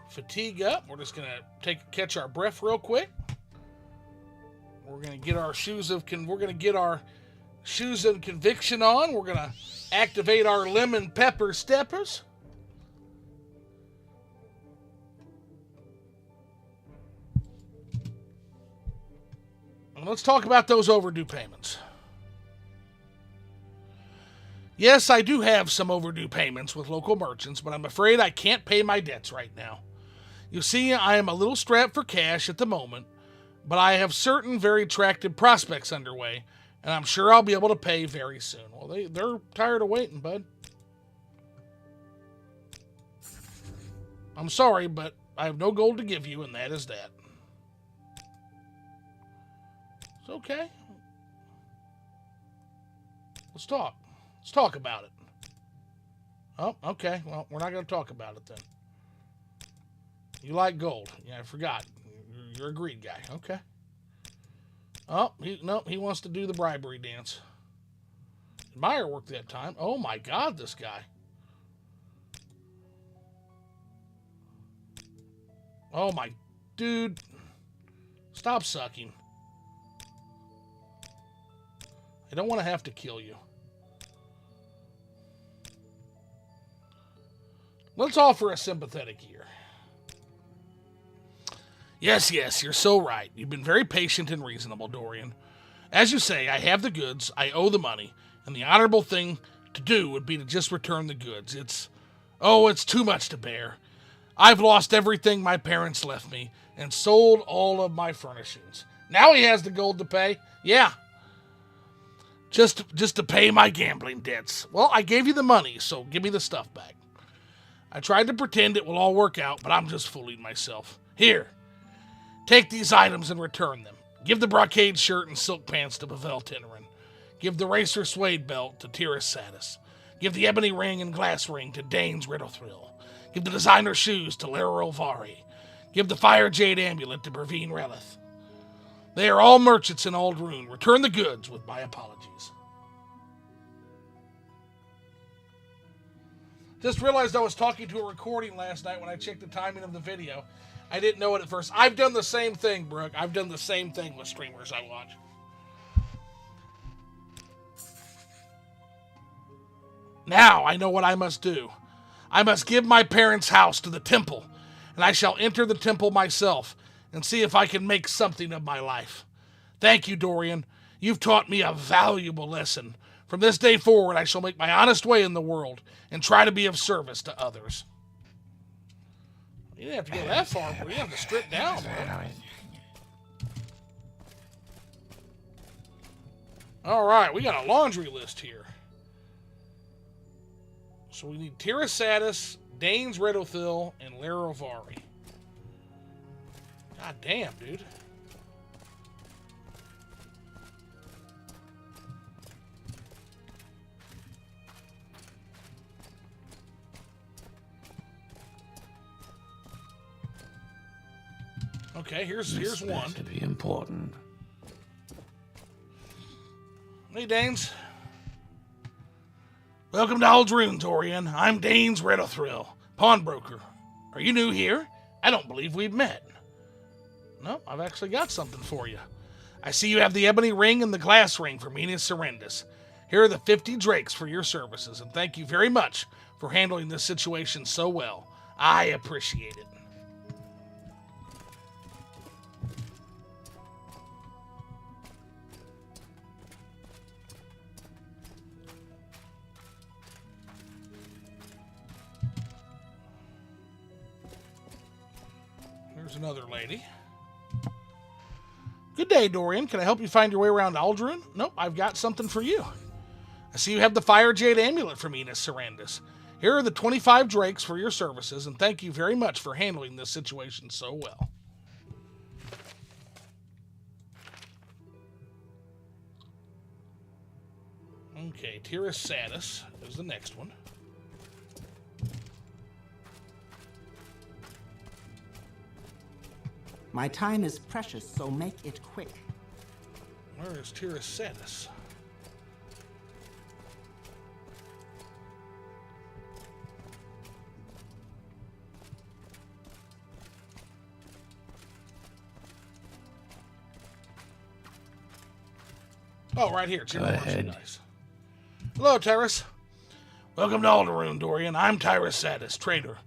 fatigue up. We're just going to catch our breath real quick. We're going to get our shoes of conviction on. We're going to activate our lemon pepper steppers. Let's talk about those overdue payments. Yes, I do have some overdue payments with local merchants, but I'm afraid I can't pay my debts right now. You see, I am a little strapped for cash at the moment, but I have certain very attractive prospects underway, and I'm sure I'll be able to pay very soon. Well, they're tired of waiting, bud. I'm sorry, but I have no gold to give you, and that is that. It's okay. Let's talk. Let's talk about it. Oh, okay. Well, we're not going to talk about it then. You like gold. Yeah, I forgot. You're a greed guy. Okay. Oh, he wants to do the bribery dance. Meyer worked that time. Oh my God, this guy. Oh my, dude. Stop sucking. I don't want to have to kill you. Let's offer a sympathetic ear. Yes, you're so right. You've been very patient and reasonable, Dorian. As you say, I have the goods, I owe the money, and the honorable thing to do would be to just return the goods. It's too much to bear. I've lost everything my parents left me and sold all of my furnishings. Now he has the gold to pay. Yeah. Just to pay my gambling debts. Well, I gave you the money, so give me the stuff back. I tried to pretend it will all work out, but I'm just fooling myself. Here, take these items and return them. Give the brocade shirt and silk pants to Pavel Tinnerin. Give the racer suede belt to Tiras Satis. Give the ebony ring and glass ring to Dane's Riddlethrill. Give the designer shoes to Lara Olvari. Give the fire jade amulet to Bervine Relith. They are all merchants in Aldrune. Return the goods with my apologies. Just realized I was talking to a recording last night when I checked the timing of the video. I didn't know it at first. I've done the same thing, Brooke. I've done the same thing with streamers I watch. Now I know what I must do. I must give my parents' house to the temple, and I shall enter the temple myself and see if I can make something of my life. Thank you, Dorian. You've taught me a valuable lesson. From this day forward, I shall make my honest way in the world and try to be of service to others. You didn't have to go that far, but you have to strip down, man. All right, we got a laundry list here. So we need Tirasatis, Danes Redothil, and Laravari. God damn, dude. Okay, here's one. To be important. Hey, Danes. Welcome to Aldrune, Dorian. I'm Danes Redothil, pawnbroker. Are you new here? I don't believe we've met. No, I've actually got something for you. I see you have the ebony ring and the glass ring for Minas Serendis. Here are the 50 drakes for your services, and thank you very much for handling this situation so well. I appreciate it. Here's another lady. Good day, Dorian. Can I help you find your way around Aldrune? Nope, I've got something for you. I see you have the Fire Jade Amulet for Minas Serendis. Here are the 25 drakes for your services, and thank you very much for handling this situation so well. Okay, Tirasatis is the next one. My time is precious, so make it quick. Where is Tirasatis? Oh, right here. Go ahead. Hello, Tyrus. Welcome to Aldrune, Dorian. I'm Tirasatis, trader.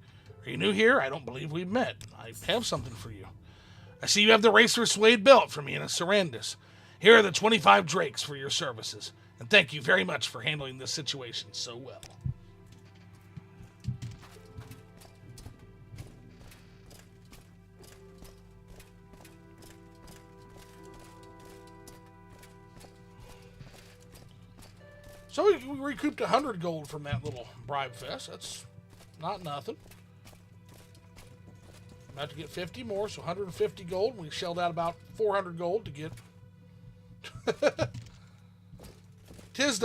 Are you new here? I don't believe we've met. I have something for you. I see you have the Racer Suede belt from Minas Serendis. Here are the 25 drakes for your services, and thank you very much for handling this situation so well. So we recouped 100 gold from that little bribe fest. That's not nothing. About to get 50 more, so 150 gold. We shelled out about 400 gold to get. Tis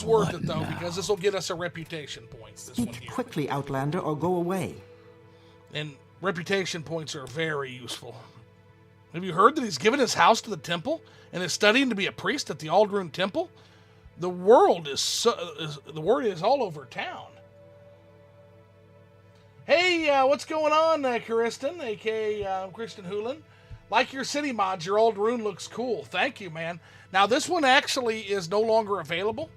worth it though, because this will get us a reputation point. This one Speak here. quickly, Outlander, or go away. And reputation points are very useful. Have you heard that he's given his house to the temple and is studying to be a priest at the Aldrune Temple? The word is all over town. Hey, what's going on, Kristen, a.k.a. Kristen Hoolan? Like your city mods, your Aldrune looks cool. Thank you, man. Now, this one actually is no longer available.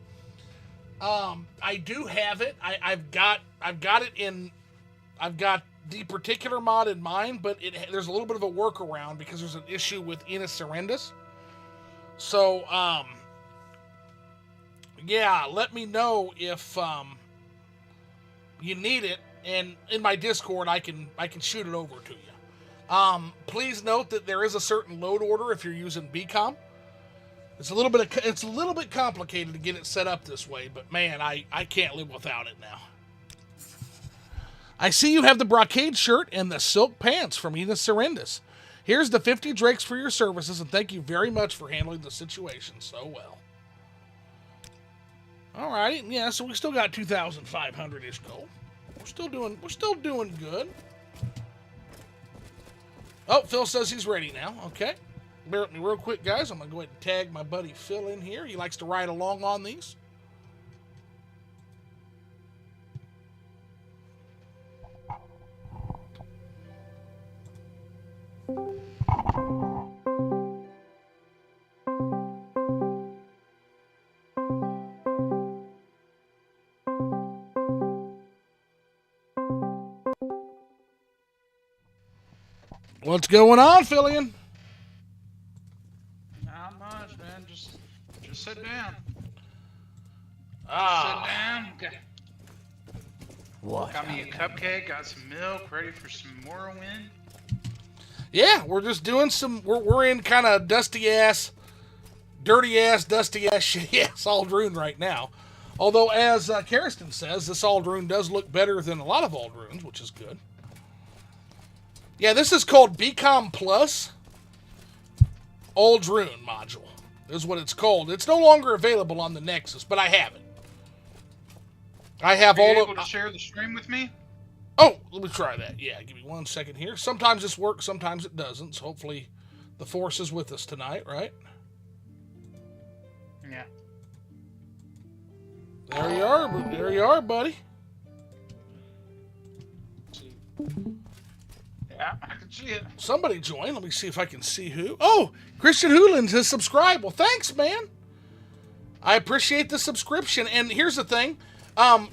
I do have it. I've got the particular mod in mind, but there's a little bit of a workaround because there's an issue with Minas Serendis. So, yeah, let me know if you need it. And in my Discord, I can shoot it over to you. Please note that there is a certain load order if you're using BCOM. It's a little bit complicated to get it set up this way, but man, I can't live without it now. I see you have the brocade shirt and the silk pants from Minas Serendis. Here's the 50 drakes for your services, and thank you very much for handling the situation so well. Alright, yeah, so we still got 2,500-ish gold. We're still doing good. Oh, Phil says he's ready now. Okay. Bear with me real quick, guys. I'm going to go ahead and tag my buddy Phil in here. He likes to ride along on these. What's going on, Fillion? Not much, man. Just sit down. Ah. Sit down. What? Got me a cupcake. Got some milk. Ready for some Morrowind. Yeah, we're just doing some. We're in kind of dusty ass, shitty ass Aldrune right now. Although, as Karsten says, this Aldrune does look better than a lot of Aldrunes, which is good. Yeah, this is called BCom Plus Aldrune module. Is what it's called. It's no longer available on the Nexus, but I have it. I have Are you all able of. to share the stream with me? Oh, let me try that. Yeah, give me 1 second here. Sometimes this works, sometimes it doesn't. So hopefully, the force is with us tonight, right? Yeah. There you are. There you are, buddy. Yeah, I can see it. Somebody join. Let me see if I can see who. Oh, Christian Hoolins has subscribed. Well, thanks, man. I appreciate the subscription. And here's the thing.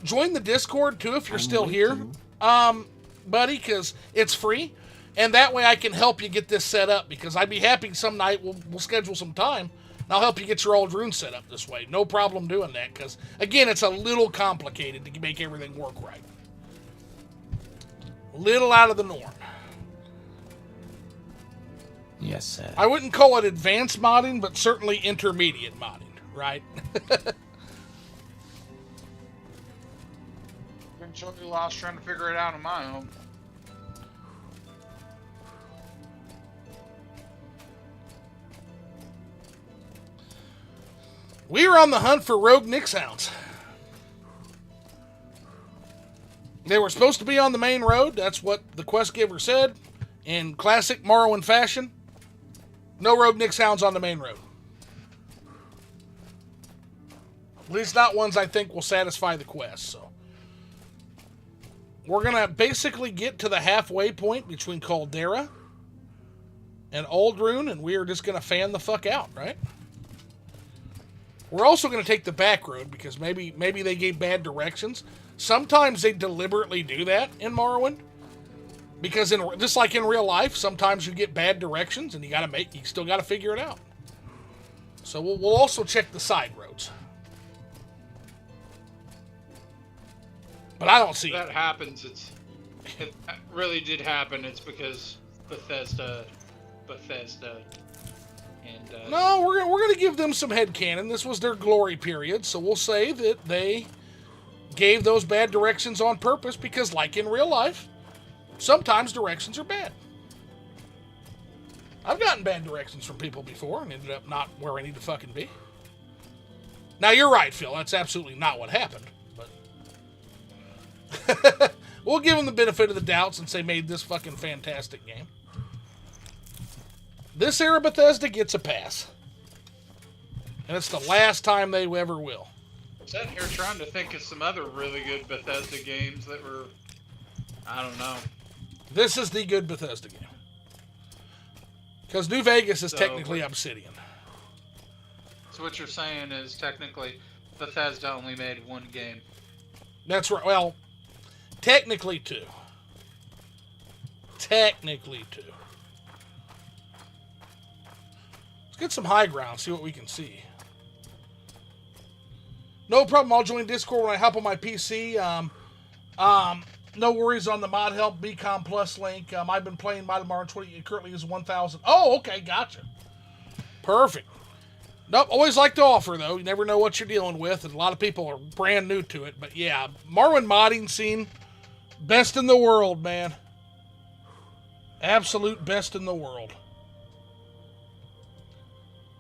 Join the Discord, too, if you're still here, buddy, because it's free. And that way I can help you get this set up, because I'd be happy some night we'll schedule some time, and I'll help you get your old rune set up this way. No problem doing that, because, again, it's a little complicated to make everything work right. A little out of the norm. Yes, sir. I wouldn't call it advanced modding, but certainly intermediate modding, right? Been totally lost trying to figure it out on my own. We are on the hunt for rogue Nyx hounds. They were supposed to be on the main road. That's what the quest giver said. In classic Morrowind fashion, no rogue Nyx hounds on the main road. At least not ones I think will satisfy the quest. So we're going to basically get to the halfway point between Caldera and Aldrune, and we are just going to fan the fuck out, right? We're also going to take the back road, because maybe they gave bad directions. Sometimes they deliberately do that in Morrowind. Because just like in real life, sometimes you get bad directions and you still gotta figure it out. So we'll also check the side roads. But I don't see If that happens, it really did happen. It's because Bethesda, and no, we're gonna give them some headcanon. This was their glory period, so we'll say that they gave those bad directions on purpose, because like in real life, sometimes directions are bad. I've gotten bad directions from people before and ended up not where I need to fucking be. Now, you're right, Phil. That's absolutely not what happened. But we'll give them the benefit of the doubt since they made this fucking fantastic game. This era Bethesda gets a pass. And it's the last time they ever will. sitting here trying to think of some other really good Bethesda games that were, I don't know. This is the good Bethesda game. Because New Vegas is technically Obsidian. So what you're saying is technically Bethesda only made one game. That's right. Well, technically two. Technically two. Let's get some high ground, see what we can see. No problem. I'll join Discord when I hop on my PC. No worries on the mod help BCom Plus link. I've been playing Mod Tomorrow 20. It currently is 1,000. Oh, okay, gotcha. Perfect. Nope, always like to offer, though. You never know what you're dealing with, and a lot of people are brand new to it. But yeah, Morrowind modding scene, best in the world, man. Absolute best in the world.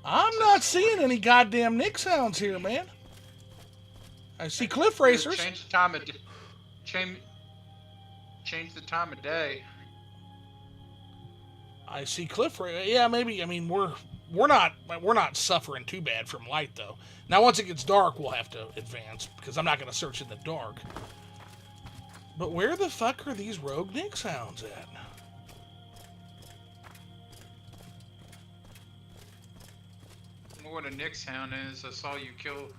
I'm not seeing any goddamn Nick sounds here, man. I see cliff racers. Change the time of change the time of day. I see cliff racers. Yeah, maybe. I mean, we're not suffering too bad from light though. Now, once it gets dark, we'll have to advance because I'm not going to search in the dark. But where the fuck are these rogue Nick sounds at? what a Nyx hound is. I saw you kill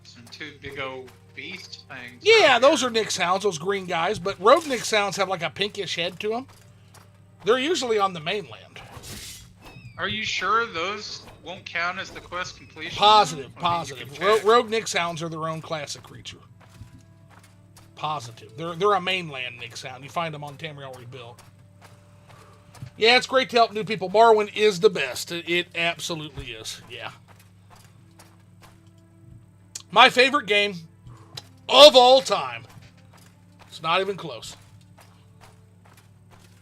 some two big old beast things. Yeah, those are Nyx hounds, those green guys. But rogue Nyx hounds have like a pinkish head to them. They're usually on the mainland. Are you sure those won't count as the quest completion? Positive, I mean, positive. you can check. Rogue Nyx hounds are their own classic creature. Positive. They're a mainland Nyx hound. You find them on Tamriel Rebuilt. Yeah, it's great to help new people. Morrowind is the best. It absolutely is. Yeah. My favorite game of all time. It's not even close.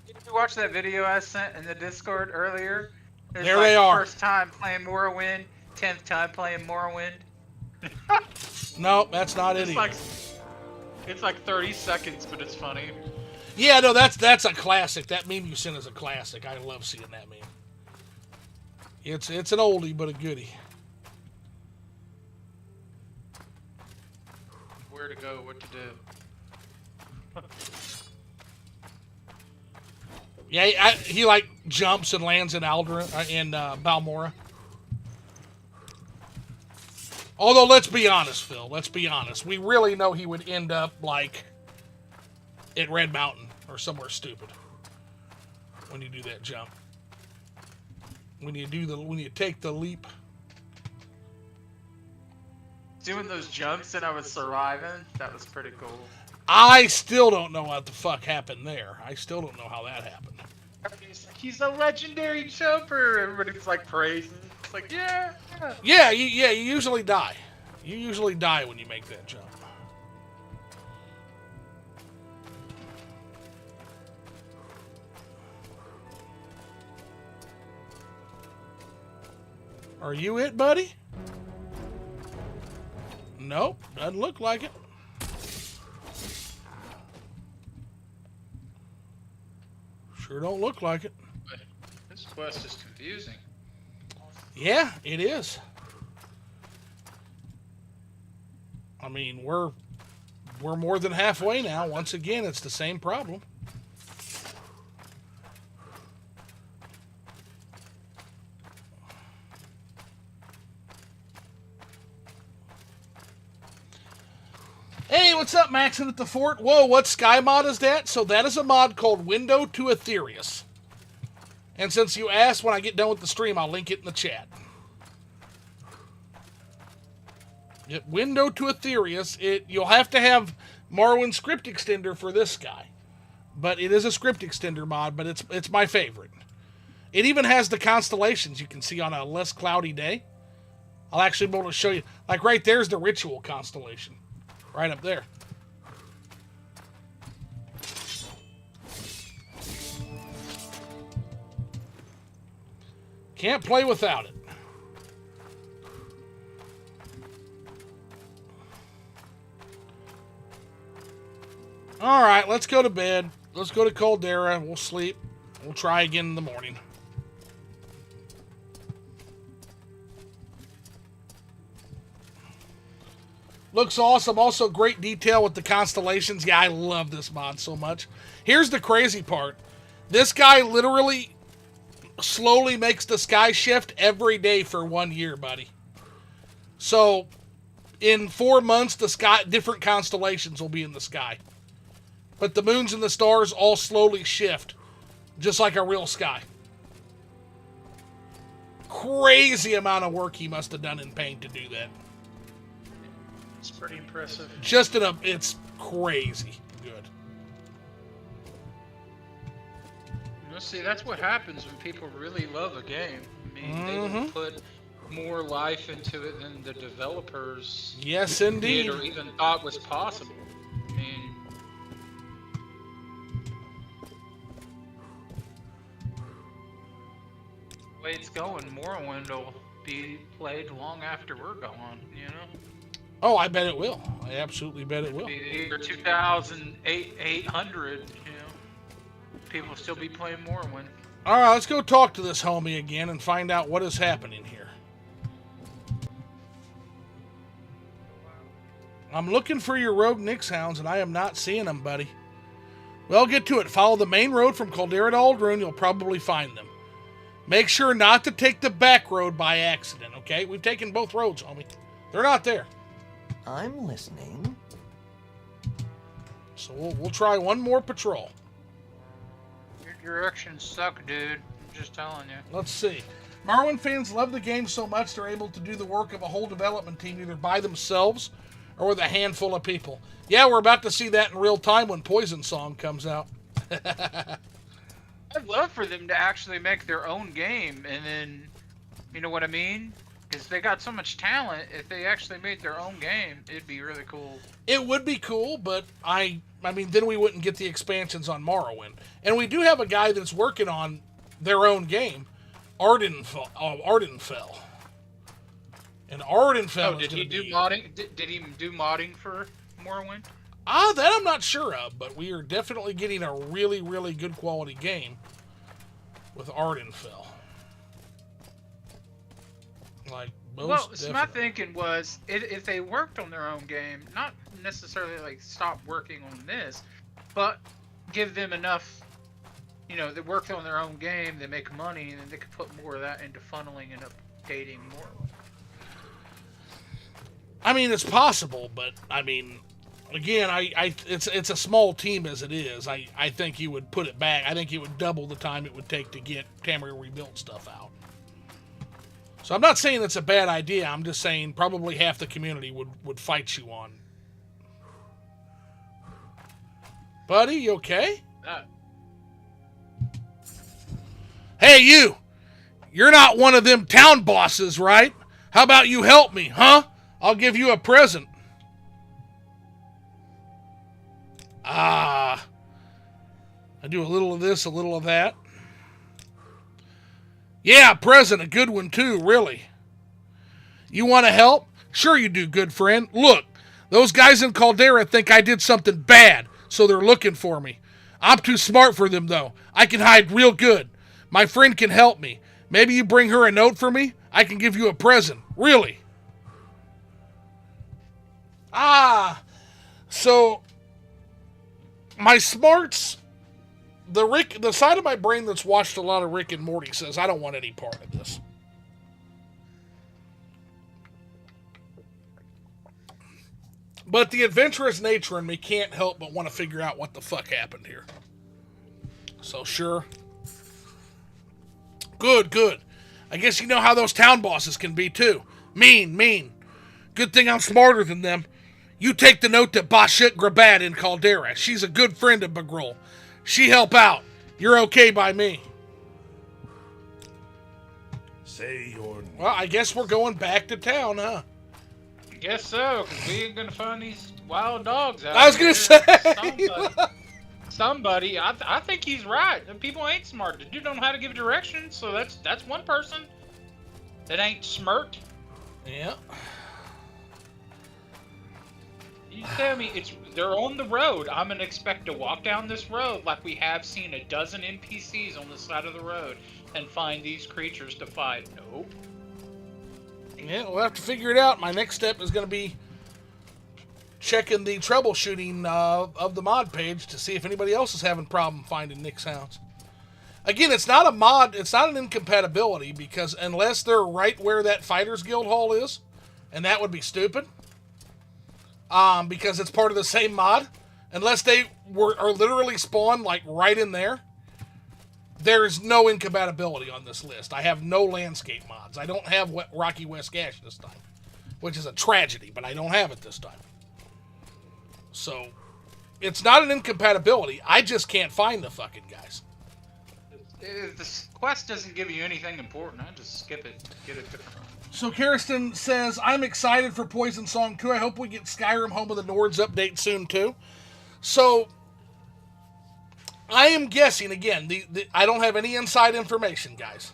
Did you watch that video I sent in the Discord earlier? It's There they are. First time playing Morrowind, 10th time playing Morrowind. No, that's not it It's either. it's like 30 seconds, but it's funny. Yeah, no, that's a classic. That meme you sent is a classic. I love seeing that meme. It's an oldie, but a goodie. Where to go, what to do. Yeah, he like jumps and lands in Balmora. Although, let's be honest, Phil. Let's be honest. We really know he would end up like at Red Mountain or somewhere stupid when you do that jump. When you take the leap. Doing those jumps and I was surviving. That was pretty cool. I still don't know what the fuck happened there. I still don't know how that happened. He's a legendary jumper. Everybody's like praising. It's like, yeah. Yeah, you usually die. You usually die when you make that jump. Are you it, buddy? Nope, doesn't look like it. Sure don't look like it. But this quest is confusing. Yeah, it is. I mean, we're more than halfway now. Once again, it's the same problem. Hey, what's up, Maxon at the Fort? Whoa, what sky mod is that? So that is a mod called Window to Aetherius. And since you asked, when I get done with the stream, I'll link it in the chat. Yep, Window to Aetherius. You'll have to have Morrowind script extender for this guy. But it is a script extender mod, but it's my favorite. It even has the constellations you can see on a less cloudy day. I'll actually be able to show you. Like right there's the ritual constellation. Right up there. Can't play without it. Alright, let's go to bed. Let's go to Caldera. We'll sleep. We'll try again in the morning. Looks awesome. Also, great detail with the constellations. Yeah, I love this mod so much. Here's the crazy part. This guy literally slowly makes the sky shift every day for 1 year, buddy. So, in 4 months, the sky, different constellations will be in the sky. But the moons and the stars all slowly shift, just like a real sky. Crazy amount of work he must have done in paint to do that. It's pretty impressive. It's crazy good. You know, see, that's what happens when people really love a game. I mean, they will put more life into it than the developers Yes, indeed. did or even thought was possible. I mean, The way it's going, Morrowind will be played long after we're gone, you know? Oh, I bet it will. I absolutely bet it will. Be the year 2008, 800, you know? People will still be playing Morrowind. All right, let's go talk to this homie again and find out what is happening here. I'm looking for your rogue Nyx hounds, and I am not seeing them, buddy. Well, get to it. Follow the main road from Caldera to Aldrune. You'll probably find them. Make sure not to take the back road by accident, okay? We've taken both roads, homie. They're not there. I'm listening. So we'll try one more patrol. Your directions suck, dude. I'm just telling you. Let's see. Morrowind fans love the game so much they're able to do the work of a whole development team either by themselves or with a handful of people. Yeah, we're about to see that in real time when Poison Song comes out. I'd love for them to actually make their own game, and then, you know what I mean? Because they got so much talent. If they actually made their own game, it'd be really cool. It would be cool, but I mean, then we wouldn't get the expansions on Morrowind. And we do have a guy that's working on their own game, Ardenfell. And Ardenfell. Oh, did he do modding? Did he do modding for Morrowind? That I'm not sure of, but we are definitely getting a really, really good quality game with Ardenfell. Like, So my thinking was, if they worked on their own game, not necessarily like stop working on this, but give them enough, they work on their own game, they make money, and then they could put more of that into funneling and updating more. I mean, it's possible, but I mean, again, it's a small team as it is. I think you would put it back. I think it would double the time it would take to get Tamriel Rebuilt stuff out. So I'm not saying it's a bad idea. I'm just saying probably half the community would fight you on. Buddy, you okay? Hey, you! You're not one of them town bosses, right? How about you help me, huh? I'll give you a present. I do a little of this, a little of that. Yeah, a present, a good one too, really. You want to help? Sure you do, good friend. Look, those guys in Caldera think I did something bad, so they're looking for me. I'm too smart for them, though. I can hide real good. My friend can help me. Maybe you bring her a note for me? I can give you a present. Really. So my smarts, the side of my brain that's watched a lot of Rick and Morty says I don't want any part of this. But the adventurous nature in me can't help but want to figure out what the fuck happened here. So sure. Good. I guess you know how those town bosses can be too. Mean. Good thing I'm smarter than them. You take the note to Bashit Grabat in Caldera. She's a good friend of Bagrol. She help out. You're okay by me. Say your name. Well, I guess we're going back to town, huh? I guess so, because we ain't gonna find these wild dogs out I was gonna say. Somebody, I think he's right. People ain't smart. The dude don't know how to give directions, so that's one person that ain't smart. Yeah. You tell me they're on the road. I'm gonna expect to walk down this road like we have seen a dozen NPCs on the side of the road and find these creatures to fight. Nope. Yeah, we'll have to figure it out. My next step is going to be checking the troubleshooting of the mod page to see if anybody else is having problem finding Nick's house. Again, it's not a mod, it's not an incompatibility, because unless they're right where that Fighters Guild Hall is, and that would be stupid, because it's part of the same mod, unless they are literally spawned like right in there, there's no incompatibility on this list. I have no landscape mods. I don't have Rocky West Gash this time, which is a tragedy, but I don't have it this time. So, it's not an incompatibility. I just can't find the fucking guys. If the quest doesn't give you anything important, I just skip it, get it different. So Kirsten says, I'm excited for Poison Song 2. I hope we get Skyrim Home of the Nords update soon too. So, I am guessing, again, I don't have any inside information, guys.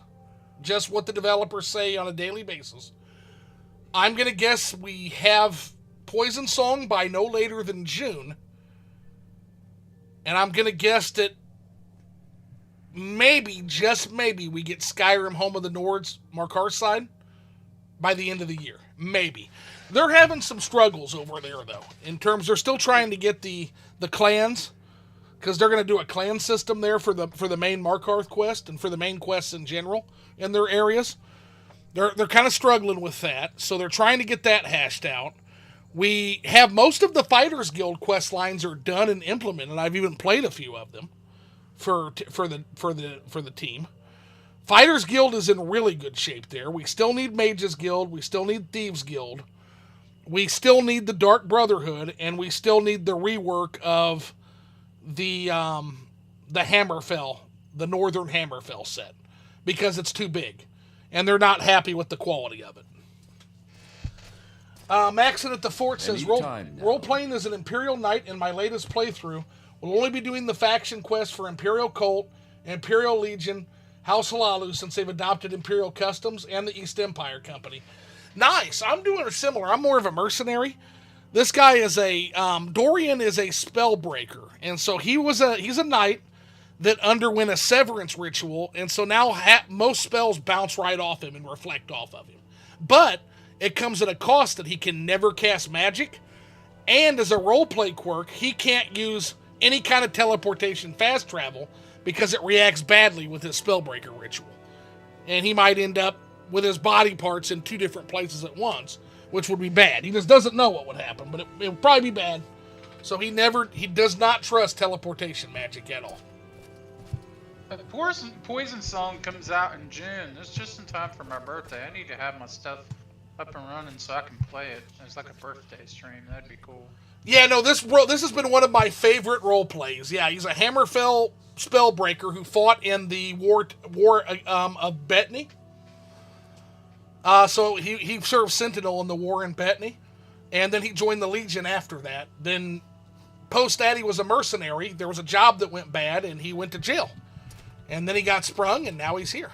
Just what the developers say on a daily basis. I'm going to guess we have Poison Song by no later than June. And I'm going to guess that maybe, just maybe, we get Skyrim Home of the Nords, Markarside, by the end of the year. Maybe. They're having some struggles over there, though. In terms, they're still trying to get the clans because they're going to do a clan system there for the main Markarth quest and for the main quests in general in their areas. They're kind of struggling with that, so they're trying to get that hashed out. We have most of the Fighters Guild quest lines are done and implemented. I've even played a few of them for the team. Fighters Guild is in really good shape there. We still need Mages Guild. We still need Thieves Guild. We still need the Dark Brotherhood, and we still need the rework of the Hammerfell, the Northern Hammerfell set, because it's too big, and they're not happy with the quality of it. Maxon at the Fort says, role-playing as an Imperial Knight in my latest playthrough will only be doing the faction quest for Imperial Cult, Imperial Legion, House Halalu, since they've adopted Imperial Customs, and the East Empire Company. Nice. I'm doing a similar. I'm more of a mercenary. This guy is Dorian is a spellbreaker, and so he's a knight that underwent a severance ritual, and so now most spells bounce right off him and reflect off of him. But it comes at a cost that he can never cast magic, and as a roleplay quirk, he can't use any kind of teleportation fast travel because it reacts badly with his spellbreaker ritual. And he might end up with his body parts in 2 different places at once, which would be bad. He just doesn't know what would happen, but it would probably be bad. So he does not trust teleportation magic at all. Poison Song comes out in June. It's just in time for my birthday. I need to have my stuff up and running so I can play it. It's like a birthday stream. That'd be cool. Yeah, no, this has been one of my favorite role plays. Yeah, he's a Hammerfell spellbreaker who fought in the war of Bettany. So he served Sentinel in the war in Bettany, and then he joined the Legion after that. Then post that, he was a mercenary. There was a job that went bad, and he went to jail. And then he got sprung, and now he's here.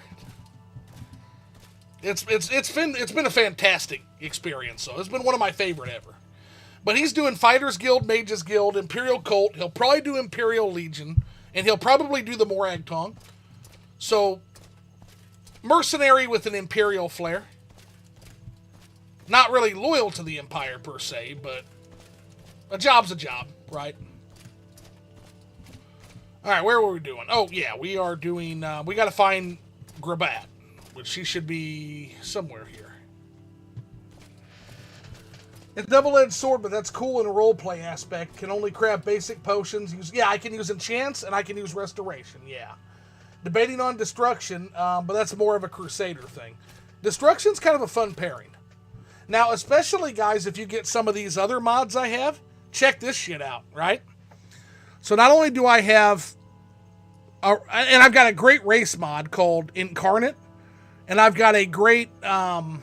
It's been a fantastic experience. So it's been one of my favorite ever. But he's doing Fighters Guild, Mages Guild, Imperial Cult. He'll probably do Imperial Legion, and he'll probably do the Morag Tong. So mercenary with an Imperial flair. Not really loyal to the Empire per se, but a job's a job, right? All right, where were we doing? Oh, yeah, we are doing, we got to find Grabat, which she should be somewhere here. It's a double-edged sword, but that's cool in a roleplay aspect. Can only craft basic potions. I can use enchants, and I can use restoration, yeah. Debating on destruction, but that's more of a Crusader thing. Destruction's kind of a fun pairing. Now, especially, guys, if you get some of these other mods I have, check this shit out, right? So not only do I have, and I've got a great race mod called Incarnate, and I've got a great mod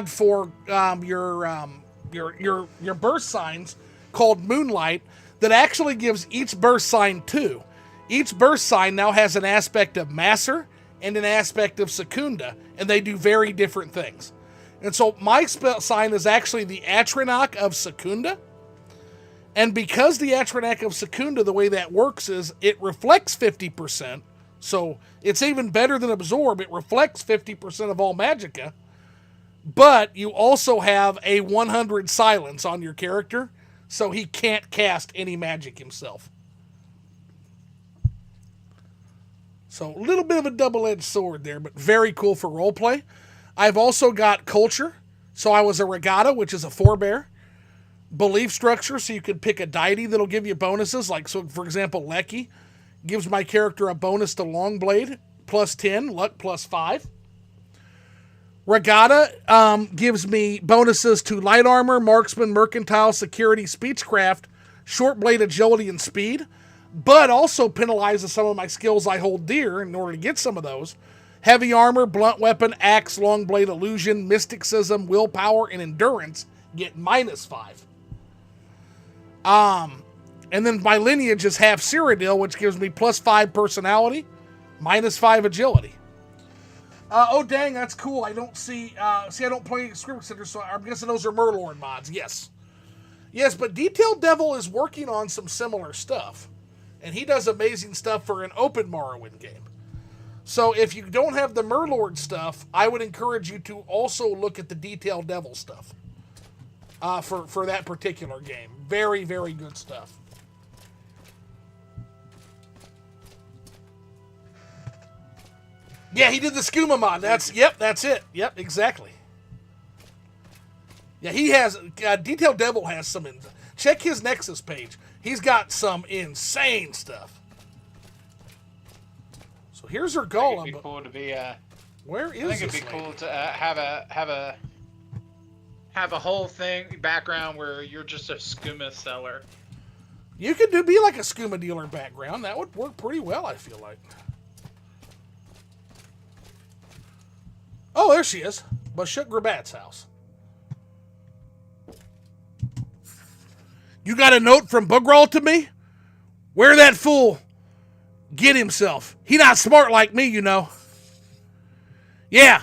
for your burst signs called Moonlight that actually gives each burst sign 2. Each burst sign now has an aspect of Masser and an aspect of Secunda, and they do very different things. And so my spell sign is actually the Atronach of Secunda. And because the Atronach of Secunda, the way that works is it reflects 50%. So it's even better than Absorb. It reflects 50% of all magicka. But you also have a 100 silence on your character. So he can't cast any magic himself. So a little bit of a double-edged sword there, but very cool for roleplay. I've also got culture. So I was a Regatta, which is a forebear. Belief structure, so you could pick a deity that'll give you bonuses. Like, so for example, Lecky gives my character a bonus to Longblade, plus 10, luck plus 5. Regatta gives me bonuses to light armor, marksman, mercantile, security, speechcraft, short blade agility, and speed, but also penalizes some of my skills I hold dear in order to get some of those. Heavy armor, blunt weapon, axe, long blade, illusion, mysticism, willpower, and endurance get minus 5. And then my lineage is half Cyrodiil, which gives me plus 5 personality, minus 5 agility. Oh, dang, that's cool. I don't see, I don't play Script Center, so I'm guessing those are Murlorn mods. Yes. Yes, but Detailed Devil is working on some similar stuff. And he does amazing stuff for an open Morrowind game. So if you don't have the Murlord stuff, I would encourage you to also look at the Detailed Devil stuff. For that particular game. Very, very good stuff. Yeah, he did the skooma mod. That's it. Yep, exactly. Yeah, he has Detailed Devil has some. Check his Nexus page. He's got some insane stuff. So here's her golem. It'd be cool to be. Where is I think it'd this be lady? cool to have a whole thing background where you're just a skooma seller. You could be like a skooma dealer background. That would work pretty well, I feel like. Oh, there she is. Bashuk Grabat's house. You got a note from Bugral to me? Where that fool get himself? He not smart like me, you know. Yeah.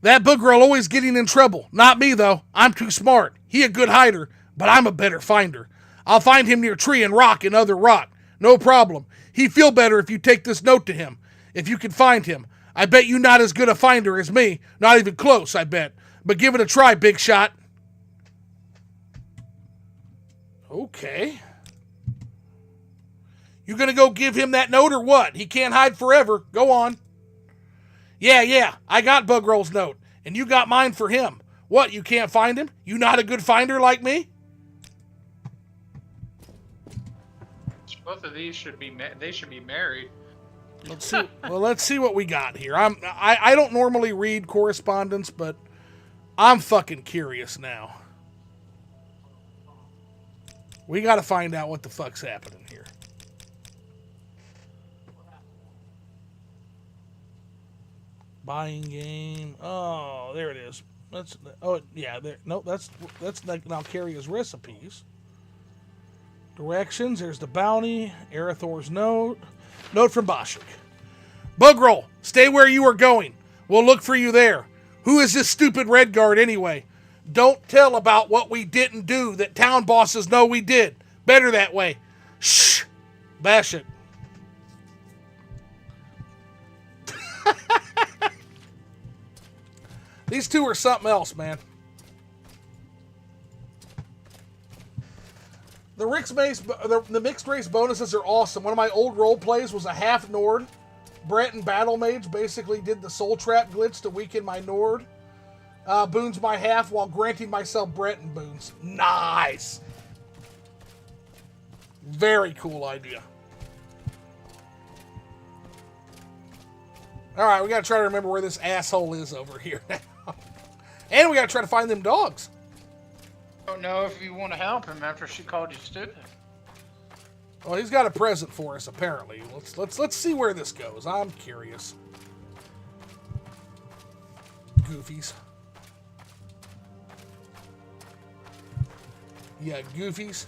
That Bugral always getting in trouble. Not me, though. I'm too smart. He a good hider, but I'm a better finder. I'll find him near tree and rock and other rock. No problem. He feel better if you take this note to him. If you can find him. I bet you not as good a finder as me. Not even close, I bet. But give it a try, big shot. Okay. You gonna go give him that note or what? He can't hide forever. Go on. Yeah. I got Bugrol's note. And you got mine for him. What, you can't find him? You not a good finder like me? Both of these should be married. Let's see. Well, let's see what we got here. I don't normally read correspondence, but I'm fucking curious now. We got to find out what the fuck's happening here. Buying game. Oh, there it is. That's there. No, that's like now carry his recipes. Directions. There's the bounty. Arathor's note. Note from Bashik. Bugral, stay where you are going. We'll look for you there. Who is this stupid red guard anyway? Don't tell about what we didn't do that town bosses know we did. Better that way. Shh. Bashik. These two are something else, man. The mixed race bonuses are awesome. One of my old role plays was a half Nord. Brett and Battle Mage basically did the soul trap glitch to weaken my Nord. Boons my half while granting myself Brett and boons. Nice. Very cool idea. Alright, we gotta try to remember where this asshole is over here now. And we gotta try to find them dogs. I don't know if you want to help him after she called you stupid. Well, he's got a present for us, apparently. Let's see where this goes. I'm curious. Goofies. Yeah, goofies.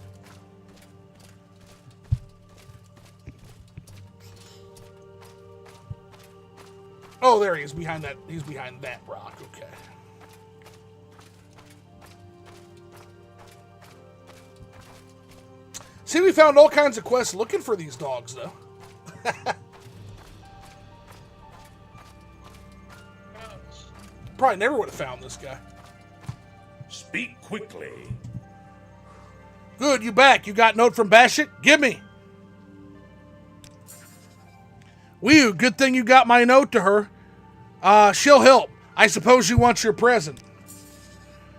Oh, there he is behind that. He's behind that rock. Okay. See, we found all kinds of quests looking for these dogs, though. Probably never would have found this guy. Speak quickly. Good, you back. You got note from Bashik? Give me. Whew, good thing you got my note to her. She'll help. I suppose you want your present.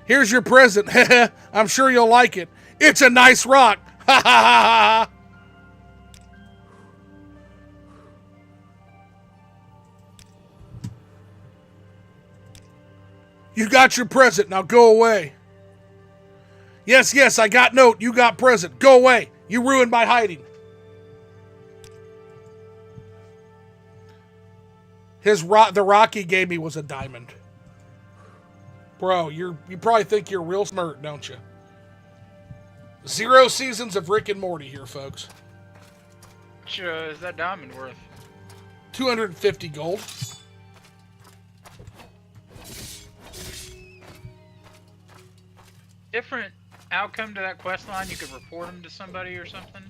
Here's your present. I'm sure you'll like it. It's a nice rock. Ha ha ha ha. You got your present. Now go away. Yes, I got note. You got present. Go away. You ruined my hiding. The rock he gave me was a diamond. Bro, you probably think you're real smart, don't you? 0 seasons of Rick and Morty here, folks. Which is that diamond worth? 250 gold. Different outcome to that quest line. You could report him to somebody or something.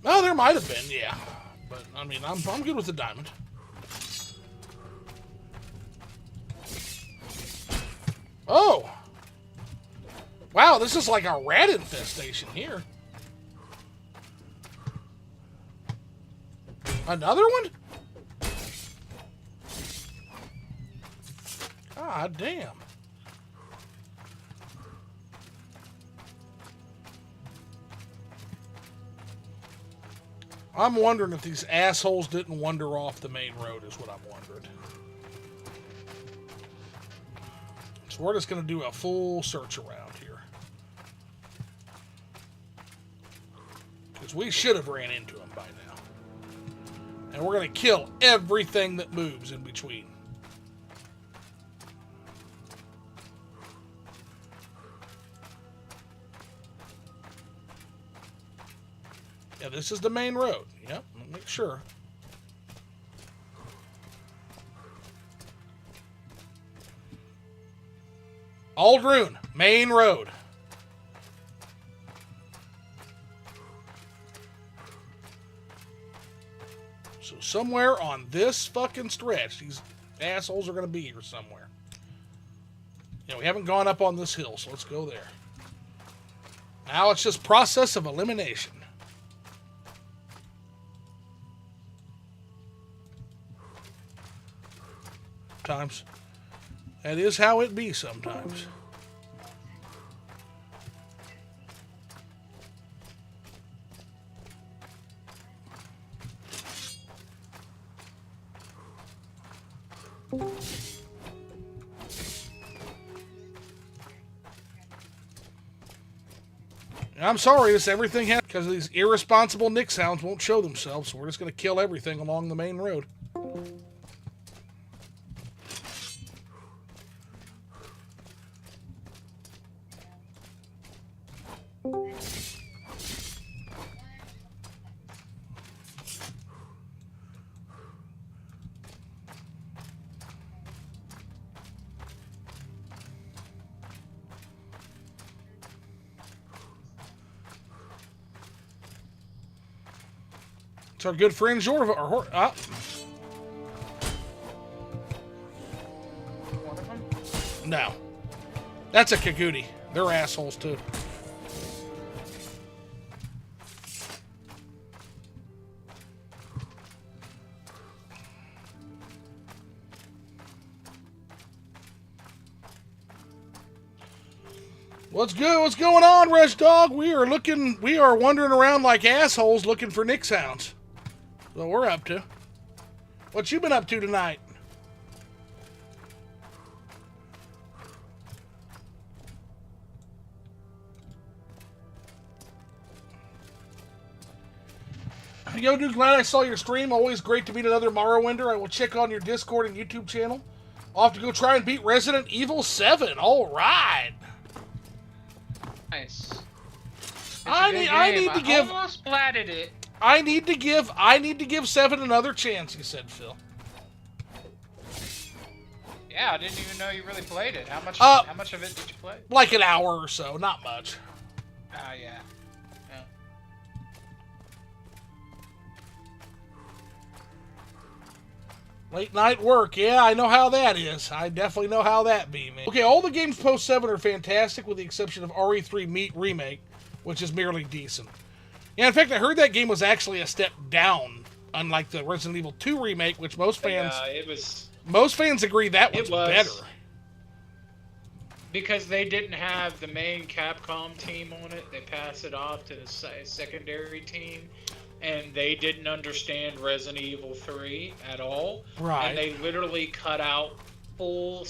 Oh, there might have been, yeah. But I mean, I'm good with the diamond. Oh. Wow, this is like a rat infestation here. Another one? God damn. I'm wondering if these assholes didn't wander off the main road is what I'm wondering. So we're just going to do a full search around here. Because we should have ran into them by now. And we're going to kill everything that moves in between. Yeah, this is the main road. Yep, make sure. Aldrune, main road. So somewhere on this fucking stretch, these assholes are going to be here somewhere. You know, we haven't gone up on this hill, so let's go there. Now it's just process of elimination. Times. That is how it be sometimes. I'm sorry, this everything has because these irresponsible Nix hounds won't show themselves, so we're just going to kill everything along the main road. It's our good friend Jorva. No. That's a Kagudi. They're assholes too. What's good? What's going on, Rush Dog? We are wandering around like assholes looking for Nix hounds. What we're up to. What you been up to tonight? Yo, dude, glad I saw your stream. Always great to meet another Morrowinder. I will check on your Discord and YouTube channel. I'll have to go try and beat Resident Evil 7. All right. Nice. I need to give. Almost platted it. I need to give 7 another chance. He said, Phil. Yeah, I didn't even know you really played it. How much of it did you play? Like an hour or so, not much. Yeah. Late night work, yeah, I know how that is. I definitely know how that be, man. Okay, all the games post-7 are fantastic with the exception of RE3 Meat Remake, which is merely decent. Yeah, in fact, I heard that game was actually a step down, unlike the Resident Evil 2 remake, which most fans agree that was better. Because they didn't have the main Capcom team on it, they passed it off to the secondary team. And they didn't understand Resident Evil 3 at all. Right. And they literally cut out full